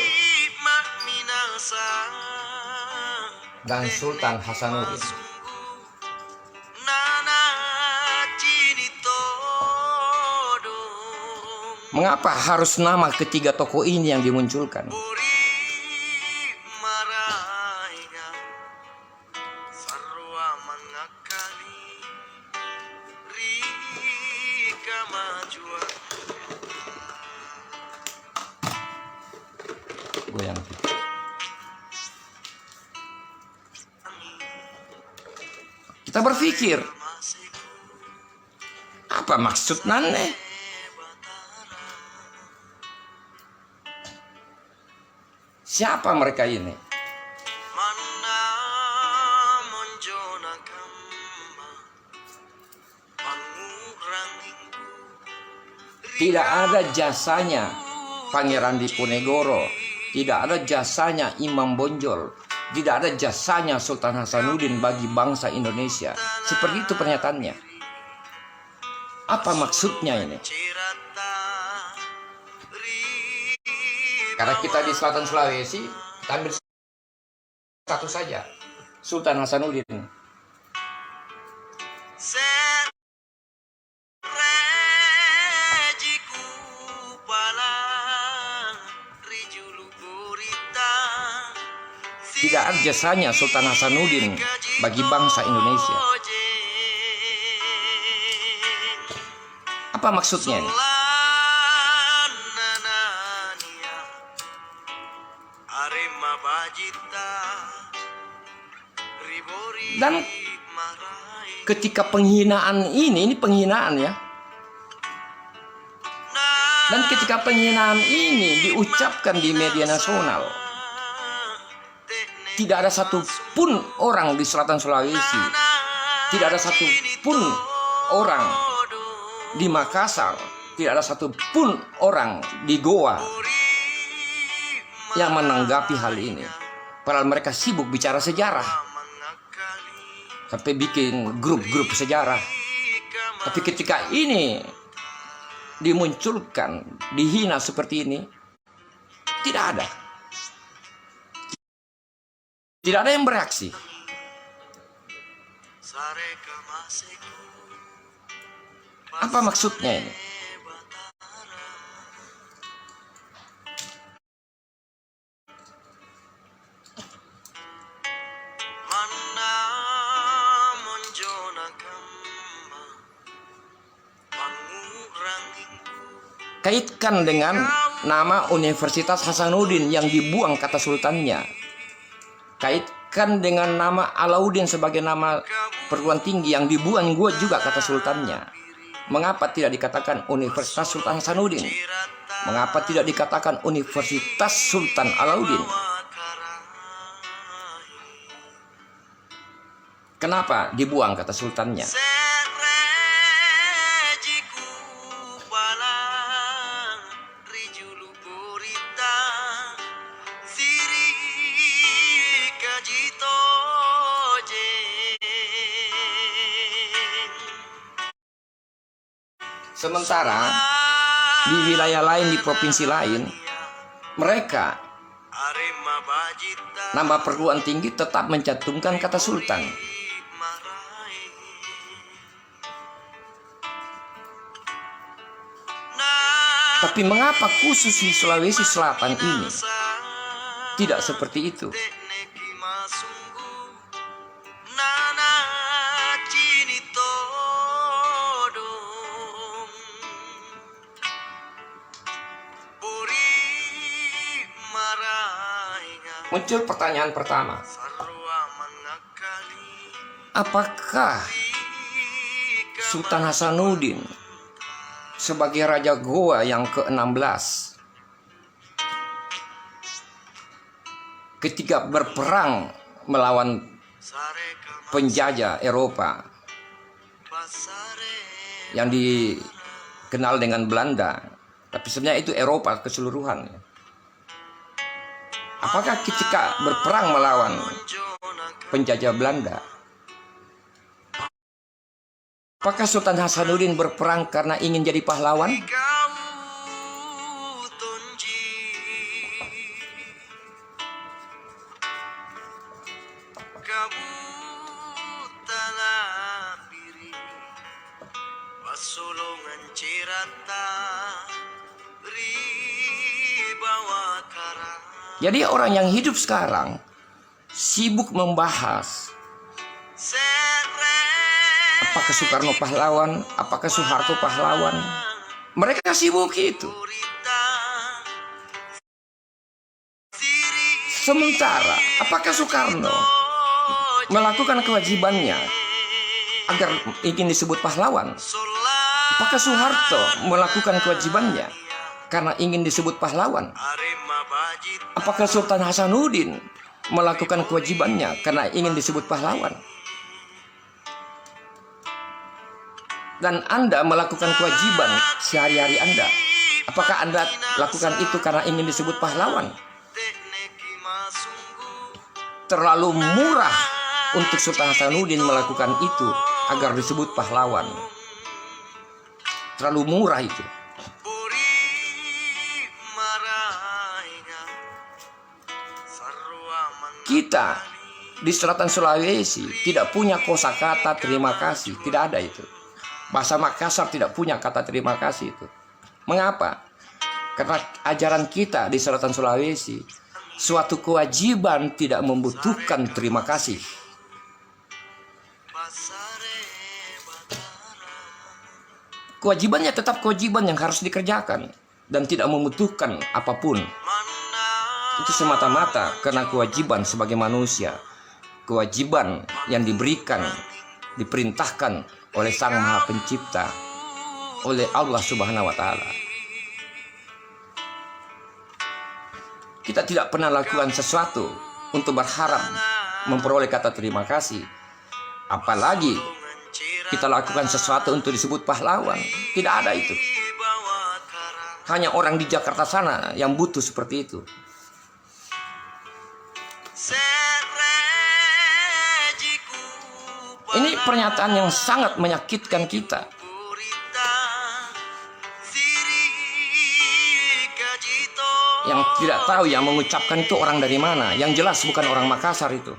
dan Sultan Hasanuddin. Mengapa harus nama ketiga tokoh ini yang dimunculkan? Goyang. Kita berpikir, apa maksud nane? Siapa mereka ini? Tidak ada jasanya Pangeran Diponegoro, tidak ada jasanya Imam Bonjol, tidak ada jasanya Sultan Hasanuddin bagi bangsa Indonesia. Seperti itu pernyataannya. Apa maksudnya ini? Karena kita di selatan Sulawesi, kita ambil satu saja, Sultan Hasanuddin. tidak ada jasanya Sultan Hasanuddin bagi bangsa Indonesia. Apa maksudnya ini? Dan ketika penghinaan ini penghinaan ya. Dan ketika penghinaan ini diucapkan di media nasional, tidak ada satupun orang di selatan Sulawesi, tidak ada satupun orang di Makassar, tidak ada satupun orang di Goa yang menanggapi hal ini. Padahal mereka sibuk bicara sejarah, sampai bikin grup-grup sejarah. Tapi ketika ini dimunculkan, dihina seperti ini, tidak ada. Tidak ada yang bereaksi. Apa maksudnya ini? Kaitkan dengan nama Universitas Hasanuddin yang dibuang kata sultannya. Kaitkan dengan nama Alauddin sebagai nama perguruan tinggi yang dibuang juga kata sultannya. Mengapa tidak dikatakan Universitas Sultan Hasanuddin? Mengapa tidak dikatakan Universitas Sultan Alauddin? Kenapa dibuang kata sultannya? Sementara di wilayah lain, di provinsi lain, mereka nama perguruan tinggi tetap mencantumkan kata sultan. Tapi mengapa khusus di Sulawesi Selatan ini tidak seperti itu? Muncul pertanyaan pertama, apakah Sultan Hasanuddin sebagai Raja Goa yang ke-16 ketika berperang melawan penjajah Eropa yang dikenal dengan Belanda, tapi sebenarnya itu Eropa keseluruhan. Apakah ketika berperang melawan penjajah Belanda, apakah Sultan Hasanuddin berperang karena ingin jadi pahlawan? Jadi orang yang hidup sekarang sibuk membahas apakah Soekarno pahlawan, apakah Soeharto pahlawan. Mereka sibuk itu. Sementara apakah Soekarno melakukan kewajibannya agar ingin disebut pahlawan? Apakah Soeharto melakukan kewajibannya karena ingin disebut pahlawan? Apakah Sultan Hasanuddin melakukan kewajibannya karena ingin disebut pahlawan? Dan Anda melakukan kewajiban sehari-hari Anda, apakah Anda lakukan itu karena ingin disebut pahlawan? Terlalu murah untuk Sultan Hasanuddin melakukan itu agar disebut pahlawan. Terlalu murah itu. Kita di selatan Sulawesi tidak punya kosakata terima kasih, tidak ada itu. Bahasa Makassar tidak punya kata terima kasih itu. Mengapa? Karena ajaran kita di selatan Sulawesi suatu kewajiban tidak membutuhkan terima kasih. Kewajibannya tetap kewajiban yang harus dikerjakan dan tidak membutuhkan apapun. Itu semata-mata karena kewajiban sebagai manusia, kewajiban yang diberikan, diperintahkan oleh Sang Maha Pencipta, oleh Allah Subhanahu wa Ta'ala. Kita tidak pernah lakukan sesuatu untuk berharap memperoleh kata terima kasih. Apalagi kita lakukan sesuatu untuk disebut pahlawan. Tidak ada itu. Hanya orang di Jakarta sana yang butuh seperti itu. Ini pernyataan yang sangat menyakitkan kita. Yang tidak tahu yang mengucapkan itu orang dari mana. Yang jelas bukan orang Makassar itu.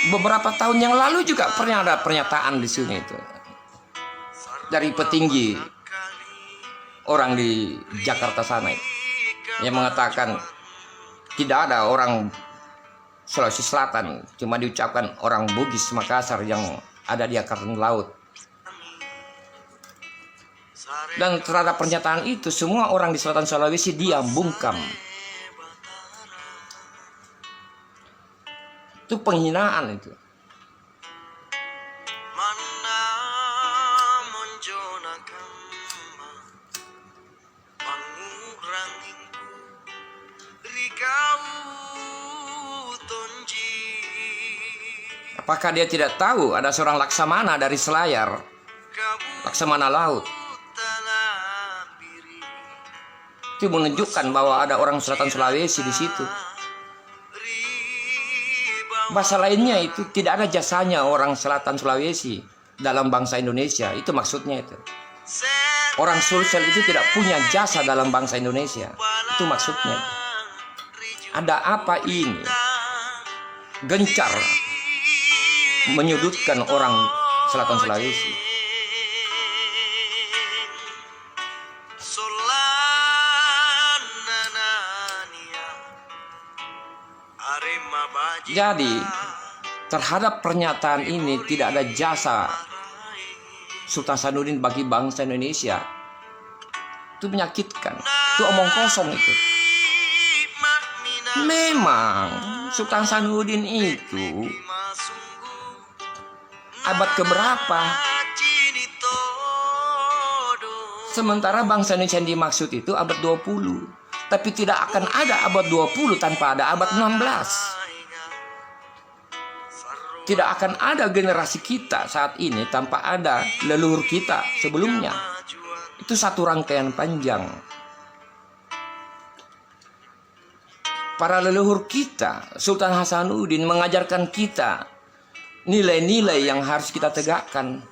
Beberapa tahun yang lalu juga pernah ada pernyataan di sini itu dari petinggi orang di Jakarta sana itu, yang mengatakan tidak ada orang Sulawesi Selatan, cuma diucapkan orang Bugis Makassar yang ada di Angkatan Laut. Dan terhadap pernyataan itu semua orang di Selatan Sulawesi diam bungkam. Itu penghinaan itu. Apakah dia tidak tahu ada seorang Laksamana dari Selayar, Laksamana Laut? Itu menunjukkan bahwa ada orang Selatan Sulawesi di situ. Bahasa lainnya itu tidak ada jasanya orang Selatan Sulawesi dalam bangsa Indonesia. Itu maksudnya itu. Orang Sulsel itu tidak punya jasa dalam bangsa Indonesia. Itu maksudnya. Ada apa ini? Gencar menyudutkan orang Selatan Sulawesi. Jadi terhadap pernyataan ini tidak ada jasa Sultan Hasanuddin bagi bangsa Indonesia. Itu menyakitkan. Itu omong kosong itu. Memang Sultan Hasanuddin itu abad keberapa? Sementara bangsa Indonesia yang dimaksud itu abad 20. Tapi tidak akan ada abad 20 tanpa ada abad 16. Tidak akan ada generasi kita saat ini tanpa ada leluhur kita sebelumnya. Itu satu rangkaian panjang. Para leluhur kita, Sultan Hasanuddin mengajarkan kita nilai-nilai yang harus kita tegakkan.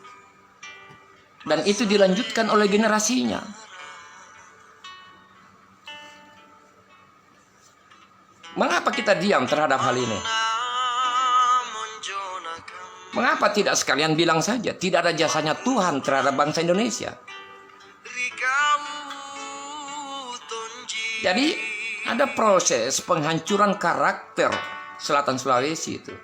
Dan itu dilanjutkan oleh generasinya. Mengapa kita diam terhadap hal ini? Mengapa tidak sekalian bilang saja tidak ada jasanya Tuhan terhadap bangsa Indonesia? Jadi ada proses penghancuran karakter Selatan Sulawesi itu.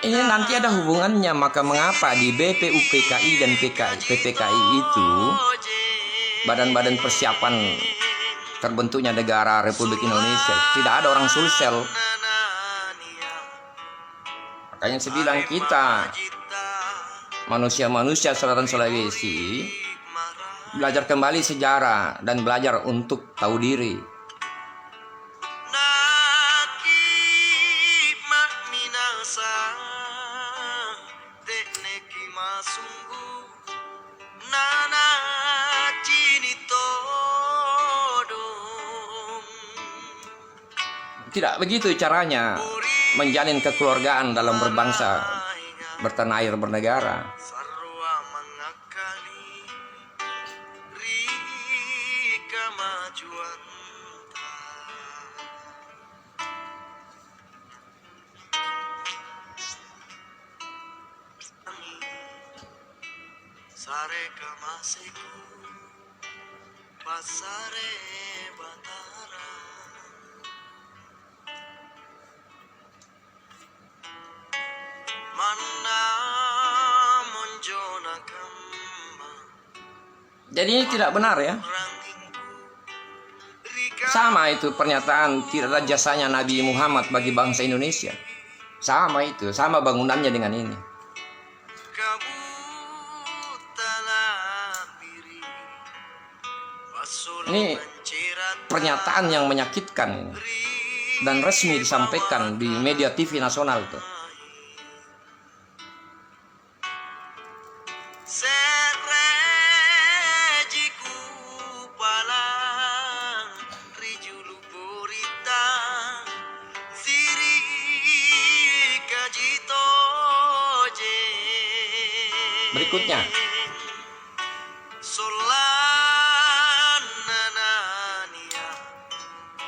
Ini nanti ada hubungannya, maka mengapa di BPUPKI dan PPKI itu badan-badan persiapan terbentuknya negara Republik Indonesia tidak ada orang Sulsel. Makanya saya bilang kita manusia-manusia selatan Sulawesi belajar kembali sejarah dan belajar untuk tahu diri. Tidak begitu caranya menjalin kekeluargaan dalam berbangsa, bertanah air, bernegara.
Sarwa mengakali kemajuan sare kamaseku pasare batara mana monjona kamba
Jadi ini tidak benar ya. Sama itu pernyataan tidak ada jasanya Nabi Muhammad bagi bangsa Indonesia. Sama itu, sama bangunannya dengan ini. Ini pernyataan yang menyakitkan ini. Dan resmi disampaikan di media TV nasional itu. Berikutnya,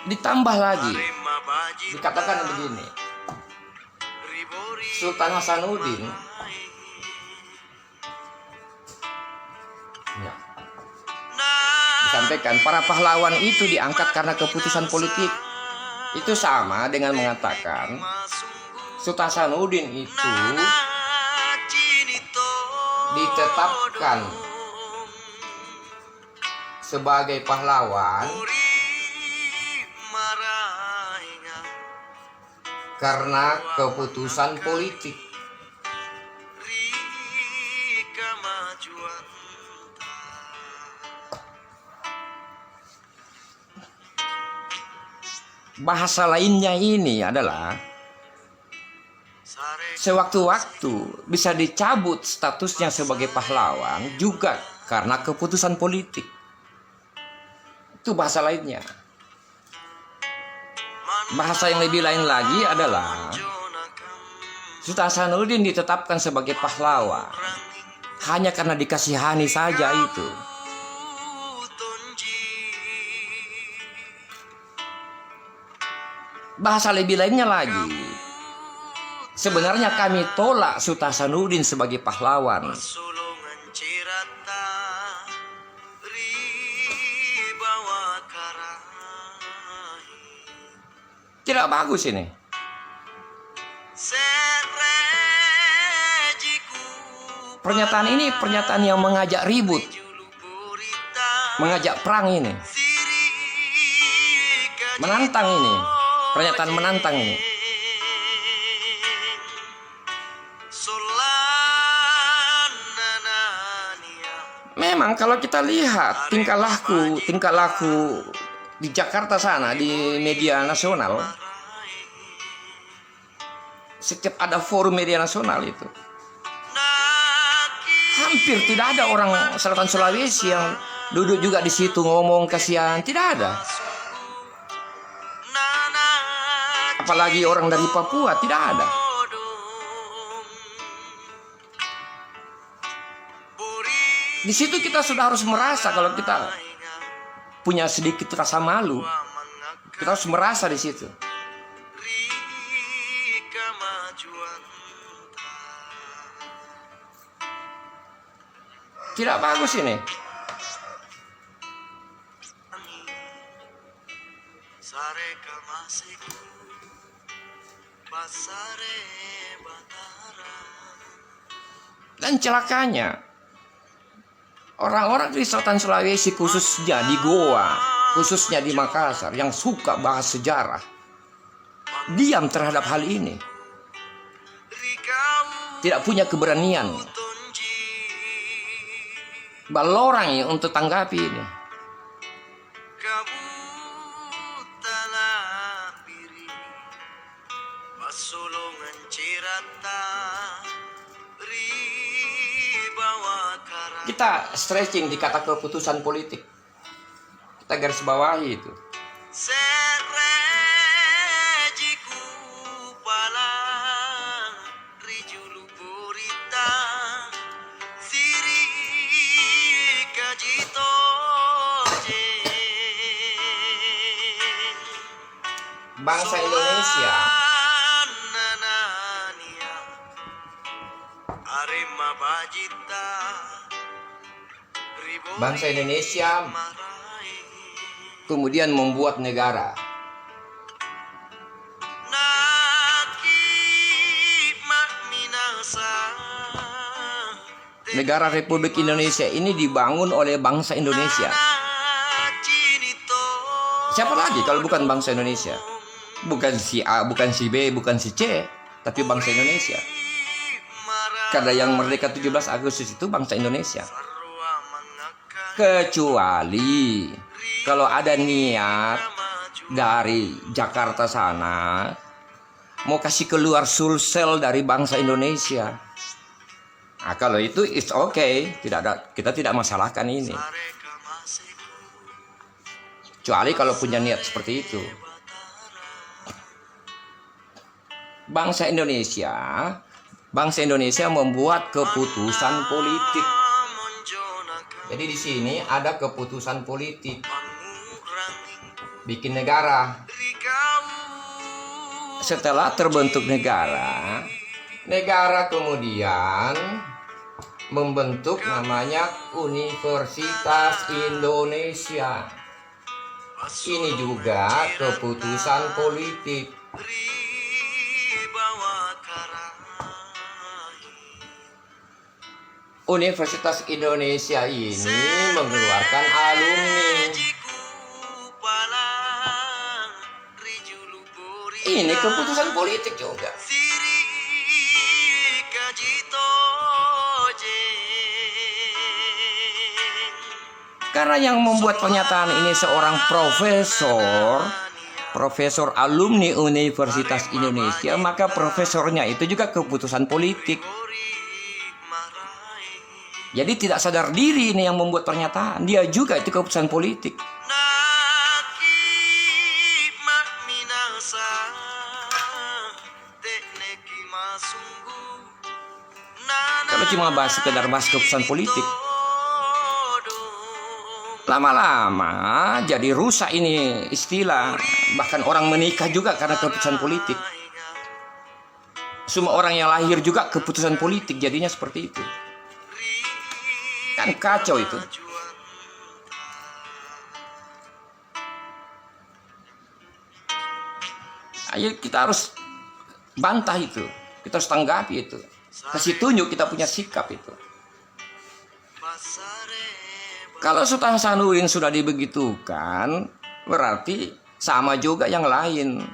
ditambah lagi, dikatakan begini, Sultan Hasanuddin ya, disampaikan para pahlawan itu diangkat karena keputusan politik. Itu sama dengan mengatakan Sultan Hasanuddin itu ditetapkan sebagai pahlawan karena keputusan politik. Bahasa lainnya ini adalah sewaktu-waktu bisa dicabut statusnya sebagai pahlawan juga karena keputusan politik. Itu bahasa lainnya. Bahasa yang lebih lain lagi adalah Sultan Hasanuddin ditetapkan sebagai pahlawan hanya karena dikasihani saja itu. Bahasa lebih lainnya lagi, sebenarnya kami tolak Sultan Hasanuddin sebagai pahlawan. Tidak bagus ini. Pernyataan ini pernyataan yang mengajak ribut, mengajak perang ini. Menantang ini. Pernyataan menantang ini. Memang kalau kita lihat tingkah laku di Jakarta sana, di media nasional, setiap ada forum media nasional itu, hampir tidak ada orang Selatan Sulawesi yang duduk juga di situ ngomong kasihan, tidak ada. Apalagi orang dari Papua, tidak ada. Di situ kita sudah harus merasa kalau kita punya sedikit rasa malu. Kita harus merasa di situ. Tidak bagus ini. Dan celakanya, orang-orang di Selatan Sulawesi, khususnya di Goa, khususnya di Makassar, yang suka bahas sejarah, diam terhadap hal ini. tidak punya keberanian balorang ya untuk tanggapi ini.
Pasulungan cirata ribawa karang.
Kita stretching di kata keputusan politik. Kita garis bawahi itu.
Serejiku palang rijulu burita siri kajito
Bangsa Indonesia Bangsa Indonesia kemudian membuat negara. Negara Republik Indonesia ini dibangun oleh bangsa Indonesia. Siapa lagi kalau bukan bangsa Indonesia? Bukan si A, bukan si B, bukan si C, tapi bangsa Indonesia. Karena yang merdeka 17 Agustus itu bangsa Indonesia. Kecuali kalau ada niat dari Jakarta sana mau kasih keluar Sulsel dari bangsa Indonesia. Nah, kalau itu it's okay, kita tidak masalahkan ini. Kecuali kalau punya niat seperti itu. Bangsa Indonesia membuat keputusan politik. Jadi di sini ada keputusan politik. Bikin negara. Setelah terbentuk negara kemudian membentuk namanya Universitas Indonesia. Ini juga keputusan politik. Universitas Indonesia ini mengeluarkan alumni. Ini keputusan politik juga. Karena yang membuat pernyataan ini seorang profesor alumni Universitas Indonesia, maka profesornya itu juga keputusan politik. Jadi tidak sadar diri ini yang membuat pernyataan, dia juga itu keputusan politik. Kalau cuma sekedar bahas keputusan politik, lama-lama jadi rusak ini istilah. Bahkan orang menikah juga karena keputusan politik. Semua orang yang lahir juga keputusan politik, jadinya seperti itu. Kan kacau itu. Ayo kita harus bantah itu. Kita harus tanggapi itu. Kasih tunjuk kita punya sikap itu. Kalau Sultan Hasanuddin sudah dibegitukan, berarti sama juga yang lain.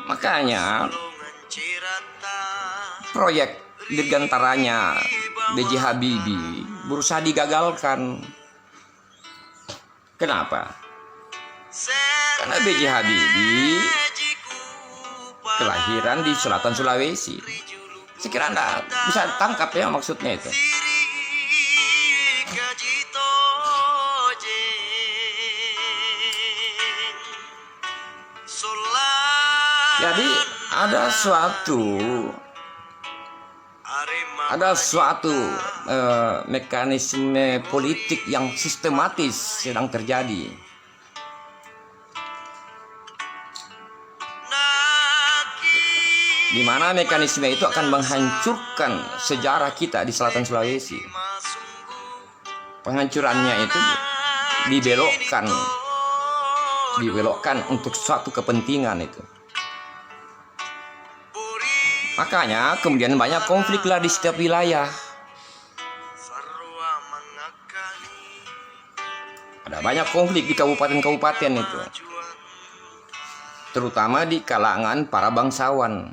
Makanya proyek dirgantaranya B.J. Habibie berusaha digagalkan. Kenapa? Karena B.J. Habibie kelahiran di selatan Sulawesi. Sekira Anda bisa tangkap ya maksudnya itu. Jadi ada suatu mekanisme politik yang sistematis sedang terjadi. Di mana mekanisme itu akan menghancurkan sejarah kita di selatan Sulawesi. Penghancurannya itu dibelokkan dibelokkan untuk suatu kepentingan itu. Makanya kemudian banyak konflik lah di setiap wilayah.
sarwa mangakali
Ada banyak konflik di kabupaten-kabupaten itu,
majuan
terutama di kalangan para bangsawan.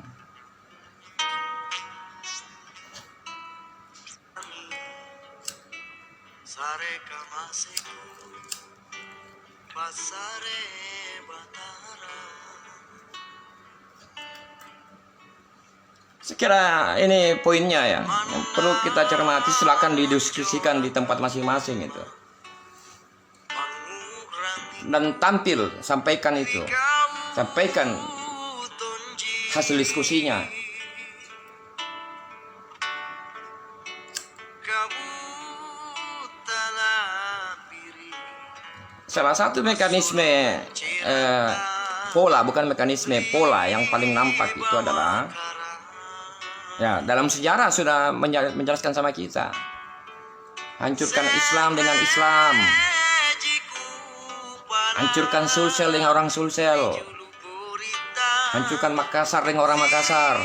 sare kamaseku pasare batara
Sekira ini poinnya ya, yang perlu kita cermati. Silakan didiskusikan di tempat masing-masing itu,
pangurangi
dan tampil sampaikan itu, sampaikan
tonji
hasil diskusinya.
kamu talapiri
Salah satu mekanisme pola, bukan mekanisme, pola yang paling nampak itu adalah, ya, dalam sejarah sudah menjelaskan sama kita, hancurkan Islam dengan Islam, hancurkan Sulsel dengan orang Sulsel, hancurkan Makassar dengan orang Makassar.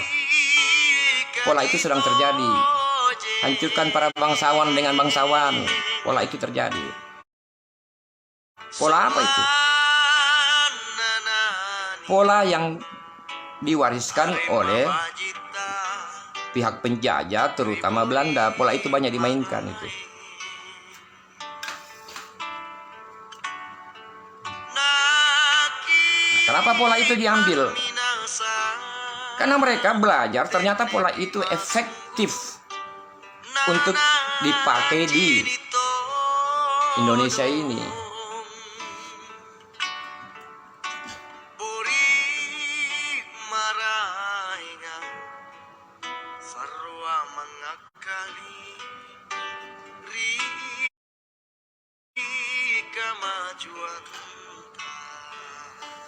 Pola itu sedang terjadi. Hancurkan para bangsawan dengan bangsawan. Pola itu terjadi. Pola apa itu? Pola yang diwariskan oleh pihak penjajah, terutama Belanda. Pola itu banyak dimainkan itu. Kenapa pola itu diambil? Karena mereka belajar ternyata pola itu efektif untuk dipakai di Indonesia ini.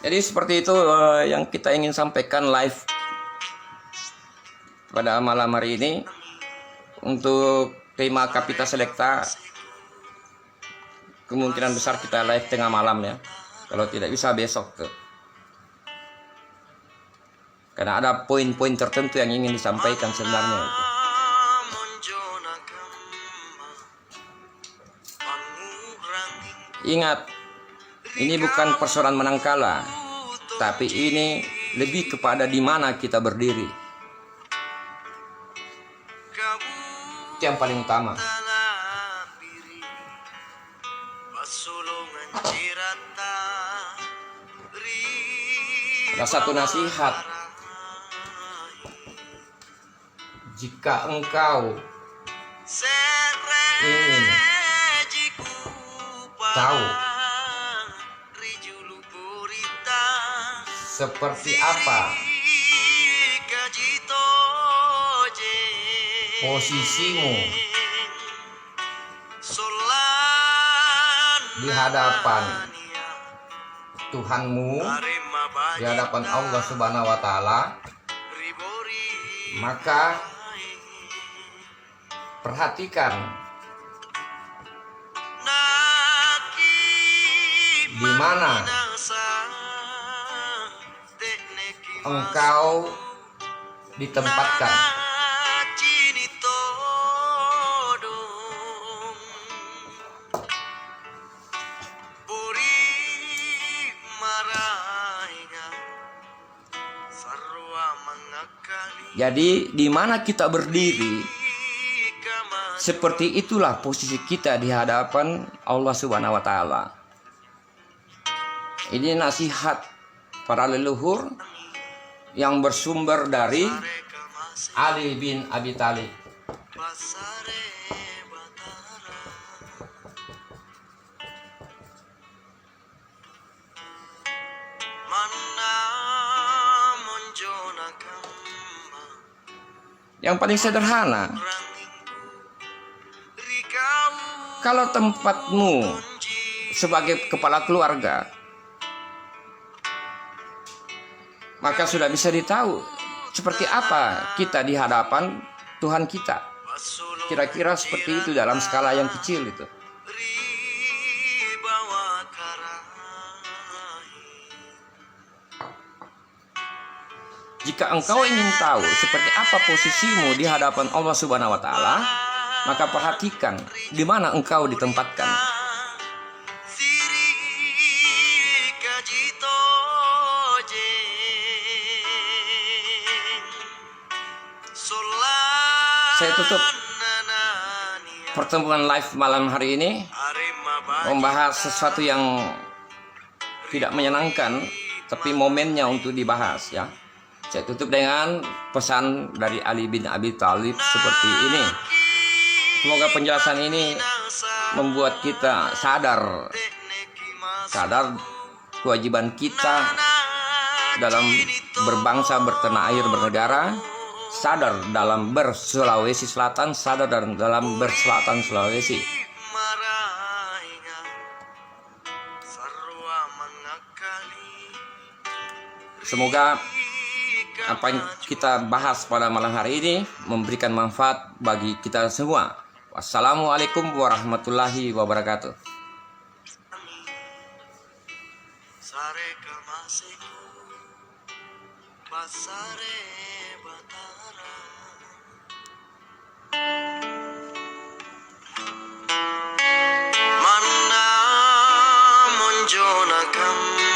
Jadi seperti itu yang kita ingin sampaikan live pada malam hari ini untuk tema Kapita Selecta. Kemungkinan besar kita live tengah malam ya, kalau tidak bisa besok tuh. Karena ada poin-poin tertentu yang ingin disampaikan sebenarnya itu. Ingat, ini bukan persoalan menang kalah, tapi ini lebih kepada di mana kita berdiri. Itu yang paling utama. Ada satu nasihat. Jika engkau ingin tahu seperti apa posisimu di hadapan Tuhanmu, di hadapan Allah Subhanahu wa Ta'ala, maka perhatikan di mana engkau ditempatkan. Jadi di mana kita berdiri, seperti itulah posisi kita di hadapan Allah Subhanahu wa Ta'ala. Ini nasihat para leluhur yang bersumber dari Ali bin Abi Thalib. Yang paling sederhana, kalau tempatmu sebagai kepala keluarga, maka sudah bisa ditahu seperti apa kita di hadapan Tuhan kita. Kira-kira seperti itu dalam skala yang kecil itu. Jika engkau ingin tahu seperti apa posisimu di hadapan Allah Subhanahu wa taala, maka perhatikan di mana engkau ditempatkan.
Siri kajito je
Saya tutup pertemuan live malam hari ini membahas sesuatu yang tidak menyenangkan, tapi momennya untuk dibahas ya. Saya tutup dengan pesan dari Ali bin Abi Thalib seperti ini. Semoga penjelasan ini membuat kita sadar kewajiban kita dalam berbangsa, bertanah air, bernegara, sadar dalam berSulawesi Selatan, sadar dalam berselatan Sulawesi. Semoga apa yang kita bahas pada malam hari ini memberikan manfaat bagi kita semua. Wassalamualaikum warahmatullahi wabarakatuh.
Sare kamaseku basare batara manna monjona kam